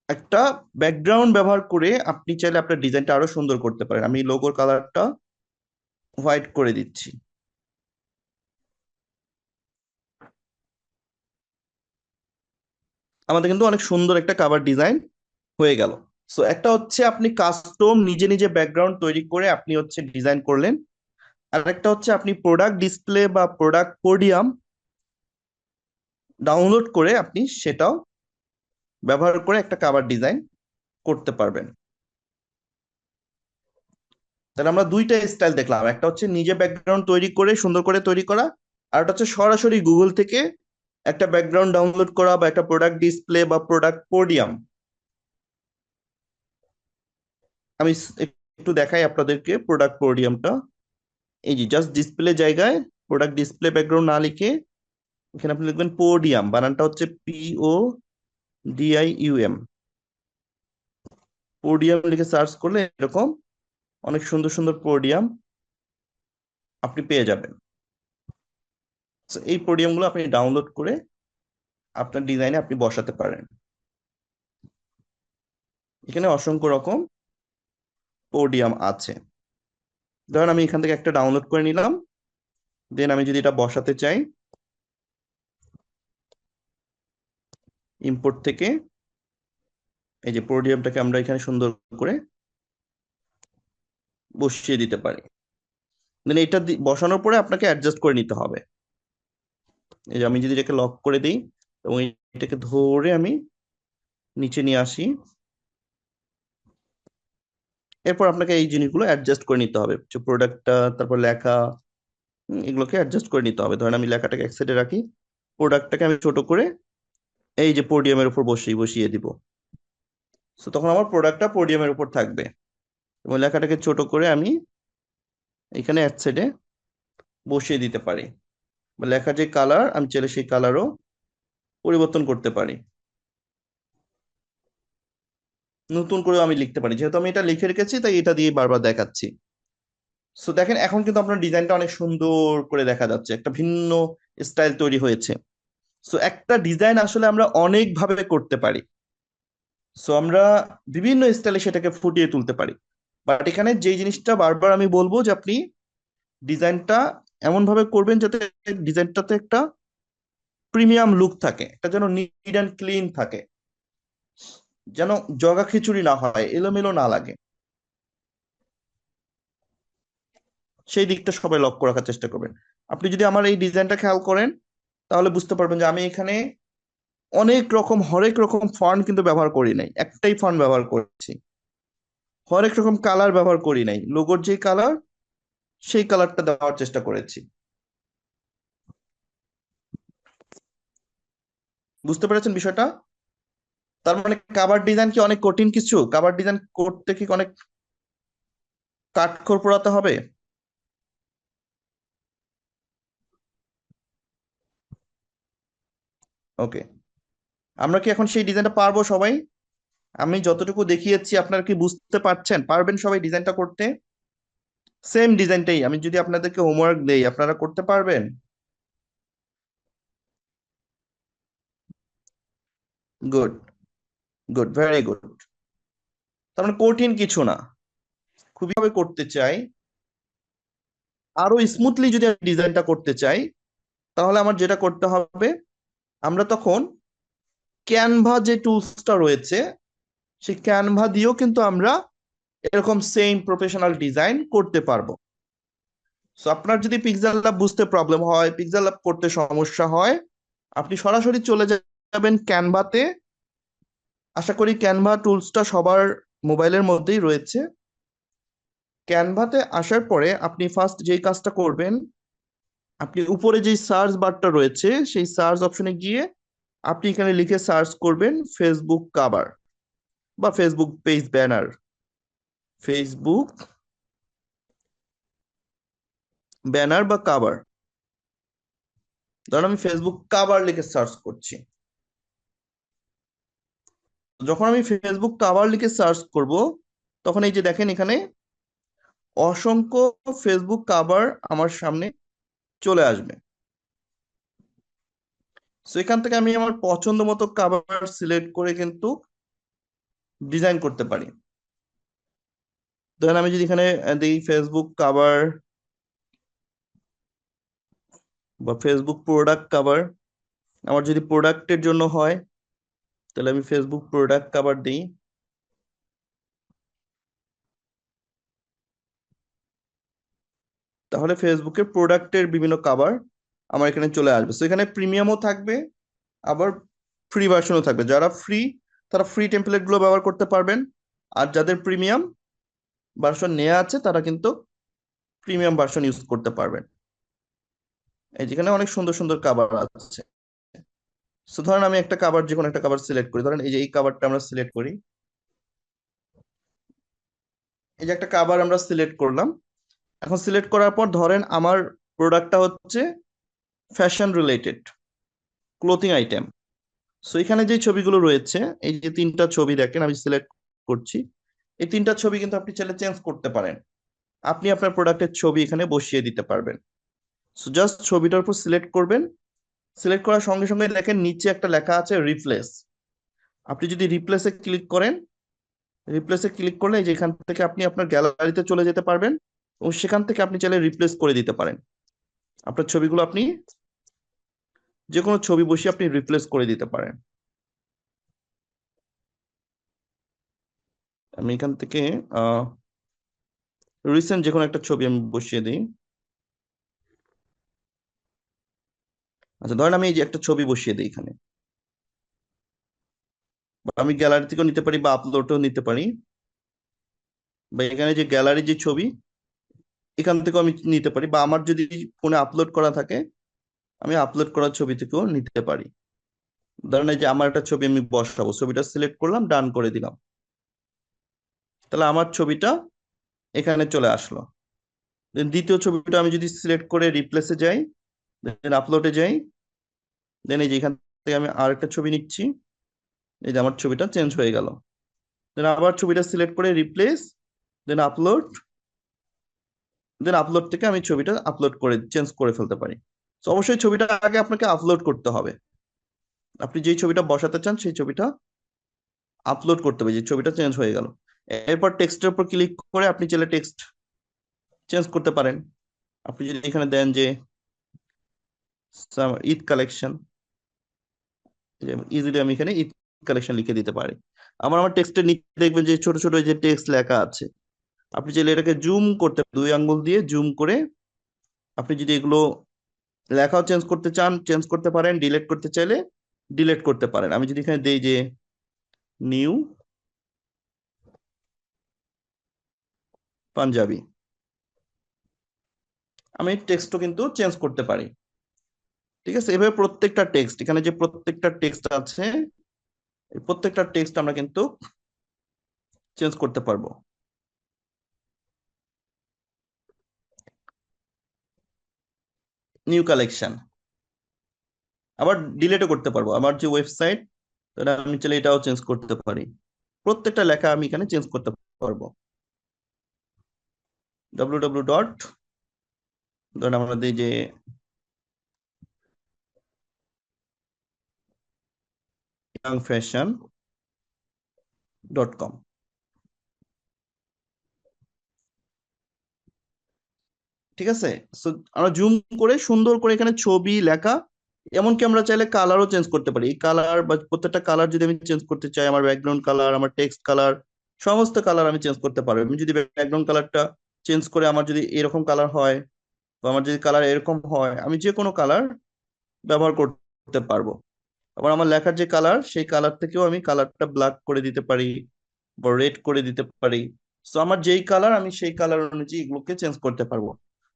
একটা ব্যাকগ্রাউন্ড ব্যবহার করে আপনি চাইলে আপনার ডিজাইনটা আরো সুন্দর করতে পারেন। আমি লোগোর কালারটা হোয়াইট করে দিচ্ছি। আমাদের কিন্তু অনেক সুন্দর একটা কভার ডিজাইন হয়ে গেল। সো একটা হচ্ছে আপনি কাস্টম নিজে নিজে ব্যাকগ্রাউন্ড তৈরি করে আপনি হচ্ছে ডিজাইন করলেন, আর একটা হচ্ছে আপনি প্রোডাক্ট ডিসপ্লে বা প্রোডাক্ট পোডিয়াম ডাউনলোড করে আপনি সেটাও ব্যবহার করে একটা কভার ডিজাইন করতে পারবেন। তাহলে আমরা দুইটা স্টাইল দেখলাম, একটা হচ্ছে নিজে ব্যাকগ্রাউন্ড তৈরি করে সুন্দর করে তৈরি করা, আর একটা হচ্ছে সরাসরি গুগল থেকে একটা ব্যাকগ্রাউন্ড ডাউনলোড করা বা একটা প্রোডাক্ট ডিসপ্লে বা প্রোডাক্ট পোডিয়াম। আমি একটু দেখাই আপনাদেরকে প্রোডাক্ট পোডিয়ামটা। এই যে জাস্ট ডিসপ্লে জায়গায় প্রোডাক্ট ডিসপ্লে ব্যাকগ্রাউন্ড না লিখে এখানে আপনি লিখবেন পোডিয়াম, বানানটা হচ্ছে PODIUM। পোডিয়াম লিখে সার্চ করলে এরকম অনেক সুন্দর সুন্দর পোডিয়াম আপনি পেয়ে যাবেন। So, এই পোডিয়াম গুলো আপনি ডাউনলোড করে আপনার ডিজাইনে আপনি বসাতে পারেন। এখানে অসংখ্য রকম পোডিয়াম আছে। ধরেন আমি এখান থেকে একটা ডাউনলোড করে নিলাম, দেন আমি যদি এটা বসাতে চাই ইম্পোর্ট থেকে এই যে পোডিয়ামটাকে আমরা এখানে সুন্দর করে বসিয়ে দিতে পারি। দেন এটা বসানোর পরে আপনাকে অ্যাডজাস্ট করে নিতে হবে। এই যে আমি যদি এটাকে লক করে দিই এবং এটাকে ধরে আমি নিচে নিয়ে আসি, এরপর আপনাকে এই জিনিসগুলো অ্যাডজাস্ট করে নিতে হবে, প্রোডাক্টটা তারপর লেখা এগুলোকে অ্যাডজাস্ট করে নিতে হবে। ধরেন আমি লেখাটাকে এক সাইডে রাখি, প্রোডাক্টটাকে আমি ছোট করে এই যে পোডিয়ামের উপর বসিয়ে দিব। তো তখন আমার প্রোডাক্টটা পোডিয়ামের উপর থাকবে এবং লেখাটাকে ছোট করে আমি এখানে এক সাইডে বসিয়ে দিতে পারি, বা লেখার যে কালার আমি চাইলে সেই কালারও পরিবর্তন করতে পারি, নতুন করে আমি লিখতে পারি। যেহেতু আমি এটা লিখে রেখেছি তাই এটা দিয়ে বারবার দেখাচ্ছি। সো দেখেন এখন কিন্তু আপনার ডিজাইনটা অনেক সুন্দর করে দেখা যাচ্ছে, একটা ভিন্ন স্টাইল তৈরি হয়েছে। সো একটা ডিজাইন আসলে আমরা অনেক ভাবে করতে পারি, সো আমরা বিভিন্ন স্টাইলে সেটাকে ফুটিয়ে তুলতে পারি। বাট এখানে যে জিনিসটা বারবার আমি বলবো যে আপনি ডিজাইনটা এমন ভাবে করবেন যাতে ডিজাইনটাতে একটা প্রিমিয়াম লুক থাকে, একটা যেন নিট অ্যান্ড ক্লিন থাকে, যেন জগা খিচুড়ি না হয়, এলোমেলো না লাগে, সেই দিকটা সবাই লক্ষ্য রাখার চেষ্টা করবেন। আপনি যদি আমার এই ডিজাইনটা খেয়াল করেন তাহলে বুঝতে পারবেন যে আমি এখানে অনেক রকম হরেক রকম ফন্ট কিন্তু ব্যবহার করি নাই, একটাই ফন্ট ব্যবহার করেছি। হরেক রকম কালার ব্যবহার করি নাই, লোগোর যে কালার সেই কালারটা দেওয়ার চেষ্টা করেছি। বুঝতে পেরেছেন বিষয়টা? তার মানে কাভার ডিজাইন কি অনেক কঠিন কিছু? কাভার ডিজাইন করতে কি অনেক কাঠখড় পোড়াতে হবে? ওকে, আমরা কি এখন সেই ডিজাইনটা পারবো সবাই? আমি যতটুকু দেখিয়েছি আপনারা কি বুঝতে পারছেন? পারবেন সবাই ডিজাইনটা করতে? সেম ডিজাইনটাই আমি যদি আপনাদেরকে হোমওয়ার্ক দেই আপনারা করতে পারবেন? Good, good, very good. তার মানে কঠিন কিছু না, খুবই ভাবে করতে চাই, আরো স্মুথলি যদি ডিজাইনটা করতে চাই তাহলে আমার যেটা করতে হবে, আমরা তখন ক্যানভা যে টুলসটা রয়েছে সেই ক্যানভা দিয়েও কিন্তু আমরা এরকম সেম প্রফেশনাল ডিজাইন করতে পারবো। সো আপনার যদি পিক্সেল ল্যাব বুঝতে প্রবলেম হয়, পিক্সেল ল্যাব করতে সমস্যা হয়, আপনি সরাসরি চলে যাবেন ক্যানভাতে। আশা করি ক্যানভা টুলসটা সবার মোবাইলের মধ্যেই রয়েছে। ক্যানভাতে আসার পরে আপনি ফার্স্ট যেই কাজটা করবেন, আপনি উপরে যে সার্চ বারটা রয়েছে সেই সার্চ অপশনে গিয়ে আপনি এখানে লিখে সার্চ করবেন ফেসবুক কভার বা Facebook page banner. Facebook banner বা কভার, ধরুন আমি ফেসবুক কভার লিখে সার্চ করছি। যখন আমি ফেসবুক কভার লিখে সার্চ করব, তখন এই যে দেখেন এখানে অসংখ্য ফেসবুক কভার আমার সামনে চলে আসবে। সো এখান থেকে আমি আমার পছন্দ মতো কভার সিলেক্ট করে কিন্তু ডিজাইন করতে পারি। ধরেন আমি যদি এখানে দিই ফেসবুক কভার বা ফেসবুক প্রোডাক্ট কভার, আমার যদি প্রোডাক্টের জন্য হয় তাহলে আমি ফেসবুক প্রোডাক্ট কভার দিই। তাহলে ফেসবুকের প্রোডাক্টের বিভিন্ন কভার আমার এখানে চলে আসবে। সো এখানে প্রিমিয়ামও থাকবে, আবার ফ্রি ভার্সনও থাকবে। যারা ফ্রি তারা ফ্রি টেমপ্লেট গুলো ব্যবহার করতে পারবেন, আর যাদের প্রিমিয়াম ভার্সন নেওয়া আছে তারা কিন্তু প্রিমিয়াম ভার্সন ইউজ করতে পারবেন। এই যেখানে অনেক সুন্দর সুন্দর কভার আছে। সো ধরেন আমি একটা কভার, যে কোনো একটা কভার সিলেক্ট করি। ধরেন এই যে এই কভারটা আমরা সিলেক্ট করি। এই যে একটা কভার আমরা সিলেক্ট করলাম। এখন সিলেক্ট করার পর ধরেন আমার প্রোডাক্টটা হচ্ছে fashion related, clothing item. So এখানে যে ছবিগুলো রয়েছে, এই যে তিনটা ছবি দেখেন আমি সিলেক্ট করছি, এই তিনটা ছবি কিন্তু আপনি চাইলে চেঞ্জ করতে পারেন। আপনি আপনার প্রোডাক্টের ছবি এখানে বসিয়ে দিতে পারবেন। সো জাস্ট ছবিটার উপর সিলেক্ট করবেন। সিলেক্ট করার সঙ্গে সঙ্গে দেখেন নিচে একটা লেখা আছে রিপ্লেস। আপনি যদি রিপ্লেসে ক্লিক করেন, রিপ্লেসে ক্লিক করলে এই যে এখান থেকে আপনি আপনার গ্যালারিতে চলে যেতে পারবেন এবং সেখান থেকে আপনি চাইলে রিপ্লেস করে দিতে পারেন। আপনার ছবিগুলো আপনি যে কোনো ছবি বসিয়ে আপনি রিপ্লেস করে দিতে পারেন। আমি এখান থেকে রিসেন্ট যে কোনো একটা ছবি আমি বসিয়ে দিই। আচ্ছা ধরেন আমি এই যে একটা ছবি বসিয়ে দিই এখানে, বা আমি গ্যালারি থেকেও নিতে পারি বা আপলোডও নিতে পারি, বা এখানে যে গ্যালারি যে ছবি এখান থেকেও আমি নিতে পারি, বা আমার যদি ফোনে আপলোড করা থাকে আমি আপলোড করা ছবি থেকেও নিতে পারি। ধরেন এই যে আমার একটা ছবি আমি বসাবো, ছবিটা সিলেক্ট করলাম, ডান করে দিলাম, তাহলে আমার ছবিটা এখানে চলে আসলো। Then দ্বিতীয় ছবিটা আমি যদি সিলেক্ট করে রিপ্লেসে যাই, দেন আপলোডে যাই, দেন এই যে এখান থেকে আমি আরেকটা ছবি নিচ্ছি, এই যে আমার ছবিটা চেঞ্জ হয়ে গেল। দেন আবার ছবিটা সিলেক্ট করে replace, then upload, then upload থেকে আমি ছবিটা আপলোড করে চেঞ্জ করে ফেলতে পারি। তো অবশ্যই ছবিটা আগে আপনাকে আপলোড করতে হবে। আপনি যেই ছবিটা বসাতে চান সেই ছবিটা আপলোড করতে হবে, যে ছবিটা চেঞ্জ হয়ে গেল। এরপর টেক্সটের উপর ক্লিক করে আপনি চাইলে টেক্সট চেঞ্জ করতে পারেন। আপনি যদি এখানে দেন যে ঈদ কালেকশন, ইজিলি আমি এখানে ঈদ কালেকশন লিখে দিতে পারি। আমার টেক্সটের নিচে দেখবেন যে ছোট ছোট যে টেক্সট লেখা আছে, আপনি চাইলে এটাকে জুম করতে, 2 আঙ্গুল দিয়ে জুম করে আপনি যদি এগুলো লেখাও চেঞ্জ করতে চান চেঞ্জ করতে পারেন, ডিলিট করতে চাইলে ডিলিট করতে পারেন। আমি যদি এখানে দেই যে নিউ পাঞ্জাবি, আমি টেক্সটও কিন্তু চেঞ্জ করতে পারি। ঠিক আছে, এভাবে প্রত্যেকটা টেক্সট, এখানে যে প্রত্যেকটা টেক্সট আছে এই প্রত্যেকটা টেক্সট আমরা কিন্তু চেঞ্জ করতে পারবো। নিউ কালেকশন, আবার ডিলিটও করতে পারবো। আমার যে ওয়েবসাইট, তাহলে আমি চাইলে এটাও চেঞ্জ করতে পারি। প্রত্যেকটা লেখা আমি এখানে চেঞ্জ করতে পারবো। www ডট, ধরেন আমরা দিই যে youngfashion.com। ঠিক আছে, সো আমরা জুম করে সুন্দর করে এখানে ছবি লেখা এমনকি আমরা চাইলে কালারও চেঞ্জ করতে পারি। এই কালার বা প্রত্যেকটা কালার যদি আমি চেঞ্জ করতে চাই, আমার ব্যাকগ্রাউন্ড কালার, আমার টেক্সট কালার, সমস্ত কালার আমি চেঞ্জ করতে পারবো। আমি যদি ব্যাকগ্রাউন্ড কালারটা চেঞ্জ করে আমার যদি এরকম কালার হয় বা আমার যদি কালার এরকম হয়, আমি যে কোনো কালার ব্যবহার করতে পারবো। আবার আমার লেখার যে কালার, সেই কালার থেকেও আমি কালারটা ব্ল্যাক করে দিতে পারি বা রেড করে দিতে পারি। সো আমার যেই কালার, আমি সেই কালার অনুযায়ী এগুলোকে চেঞ্জ করতে পারবো।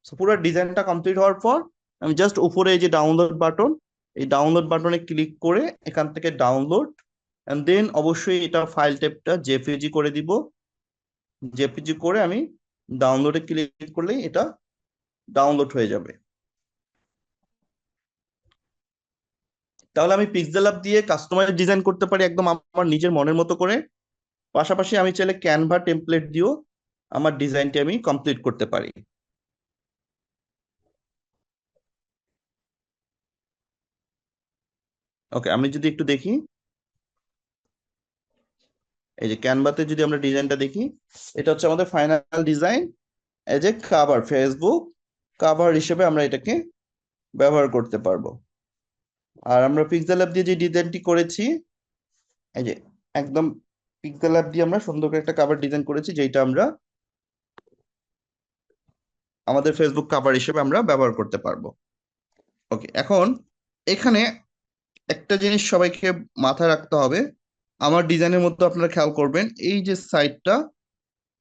সো পুরো ডিজাইনটা কমপ্লিট হওয়ার পর আমি জাস্ট উপরে এই যে ডাউনলোড বাটন, এই ডাউনলোড বাটনে ক্লিক করে এখান থেকে ডাউনলোড, এন্ড দেন অবশ্যই এটা ফাইল টাইপটা জেপিজি করে দিব। জেপিজি করে আমি ডাউনলোডে ক্লিক করলেই এটা ডাউনলোড হয়ে যাবে। তাহলে আমি পিক্সেল অ্যাপ দিয়ে কাস্টমাইজ ডিজাইন করতে পারি একদম আমার নিজের মনের মতো করে। পাশাপাশি আমি চাইলে ক্যানভা টেমপ্লেট দিয়েও আমার ডিজাইনটি আমি কমপ্লিট করতে পারি। ওকে, আমি যদি একটু দেখি, এই যে ক্যানভাতে যদি আমরা ডিজাইনটা দেখি, এটা হচ্ছে আমাদের final design as a cover, Facebook cover হিসেবে আমরা এটাকে ব্যবহার করতে পারবো। আর আমরা পিক্সেল অ্যাপ দিয়ে যে ডিজাইনটি করেছি, এই যে একদম পিক্সেল অ্যাপ দিয়ে আমরা সুন্দর করে একটা কাভার ডিজাইন করেছি, যেটা আমরা আমাদের ফেসবুক কাভার হিসেবে আমরা ব্যবহার করতে পারবো। ওকে, এখন এখানে একটা জিনিস সবাইকে মাথায় রাখতে হবে। আমার ডিজাইনের মধ্যে আপনারা খেয়াল করবেন, এই যে সাইডটা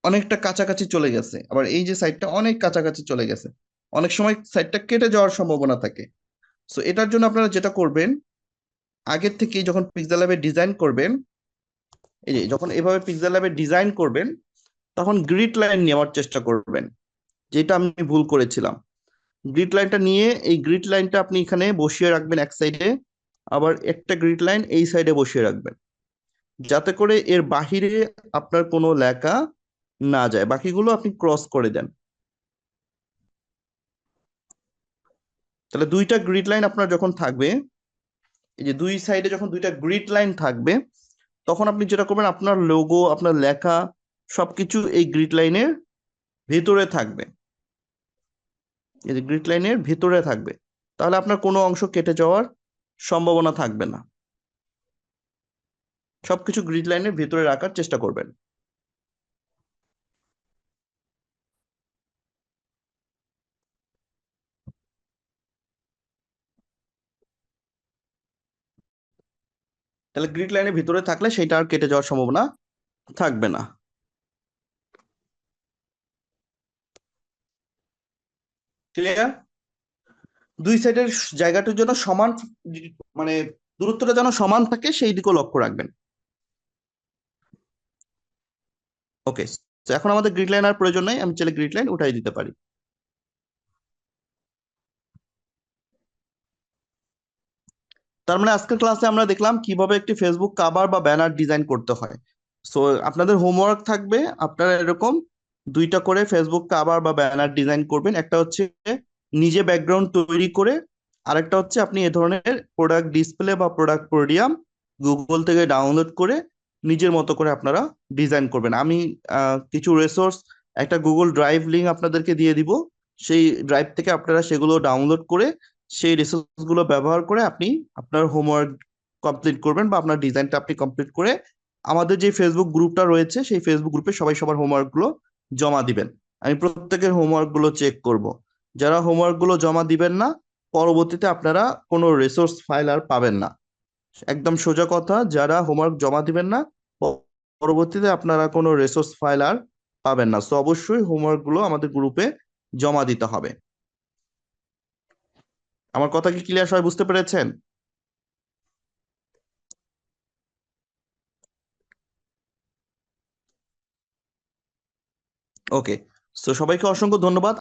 অনেকটা কাছাকাছি চলে গেছে, আবার এই যে সাইডটা অনেক কাছাকাছি চলে গেছে। অনেক সময় সাইডটা কেটে যাওয়ার সম্ভাবনা থাকে। সো এটার জন্য আপনারা যেটা করবেন, আগের থেকেই যখন পিক্সেল ল্যাবে ডিজাইন করবেন, এই যে যখন এভাবে পিক্সেল ল্যাবে ডিজাইন করবেন, তখন গ্রিড লাইন নেওয়ার চেষ্টা করবেন, যেটা আমি ভুল করেছিলাম। গ্রিড লাইনটা নিয়ে এই গ্রিড লাইনটা আপনি এখানে বসিয়ে রাখবেন এক সাইডে, আবার একটা গ্রিড লাইন এই সাইডে বসিয়ে রাখবেন, যাতে করে এর বাহিরে আপনার কোনো লেখা না যায়। বাকিগুলো আপনি ক্রস করে দেন। তাহলে দুইটা গ্রিড লাইন আপনার যখন থাকবে, এই যে দুই সাইডে যখন দুইটা গ্রিড লাইন থাকবে, তখন আপনি যেটা করবেন, আপনার লোগো, আপনার লেখা সবকিছু এই গ্রিড লাইনের ভেতরে থাকবে। এই যে গ্রিড লাইনের ভেতরে থাকবে, তাহলে আপনার কোনো অংশ কেটে যাওয়ার সম্ভাবনা থাকবে না। সবকিছু গ্রিড লাইনের ভেতরে রাখার চেষ্টা করবেন। তাহলে গ্রিড লাইনের ভিতরে থাকলে সেটা আর কেটে যাওয়ার সম্ভাবনা থাকবে না। ক্লিয়ার? দুই সাইডের জায়গাটার জন্য সমান, মানে দূরত্বটা যেন সমান থাকে, সেই দিকেও লক্ষ্য রাখবেন। ওকে, তো এখন আমাদের গ্রিড লাইন আর প্রয়োজন নাই, আমি চাইলে গ্রিড লাইন উঠাই দিতে পারি। তার মানে আজকের ক্লাসে আমরা দেখলাম কিভাবে একটি ফেসবুক কভার বা ব্যানার ডিজাইন করতে হয়। সো আপনাদের হোমওয়ার্ক থাকবে, আপনারা এরকম দুইটা করে ফেসবুক কভার বা ব্যানার ডিজাইন করবেন। একটা হচ্ছে নিজে ব্যাকগ্রাউন্ড তৈরি করে, আরেকটা হচ্ছে আপনি এ ধরনের প্রোডাক্ট ডিসপ্লে বা প্রোডাক্ট পোডিয়াম গুগল থেকে ডাউনলোড করে নিজের মতো করে আপনারা ডিজাইন করবেন। আমি কিছু রিসোর্স, একটা গুগল ড্রাইভ লিংক আপনাদেরকে দিয়ে দিব, সেই ড্রাইভ থেকে আপনারা সেগুলো ডাউনলোড করে সেই রিসোর্স গুলো ব্যবহার করে আপনি আপনার হোমওয়ার্ক কমপ্লিট করবেন, বা আপনার ডিজাইনটা আপনি কমপ্লিট করে আমাদের যে ফেসবুক গ্রুপটা রয়েছে, সেই ফেসবুক গ্রুপে সবাই সবার হোমওয়ার্ক গুলো জমা দিবেন। আমি প্রত্যেকের হোমওয়ার্ক গুলো চেক করব। যারা হোমওয়ার্ক গুলো জমা দিবেন না, পরবর্তীতে আপনারা কোনো রিসোর্স ফাইল আর পাবেন না। একদম সোজা কথা, যারা হোমওয়ার্ক জমা দিবেন না, পরবর্তীতে আপনারা কোনো রিসোর্স ফাইল আর পাবেন না। তো অবশ্যই হোমওয়ার্ক গুলো আমাদের গ্রুপে জমা দিতে হবে। আমার কথা কি ক্লিয়ার, সবাই বুঝতে পেরেছেন? ওকে, তো সবাইকে অসংখ্য ধন্যবাদ।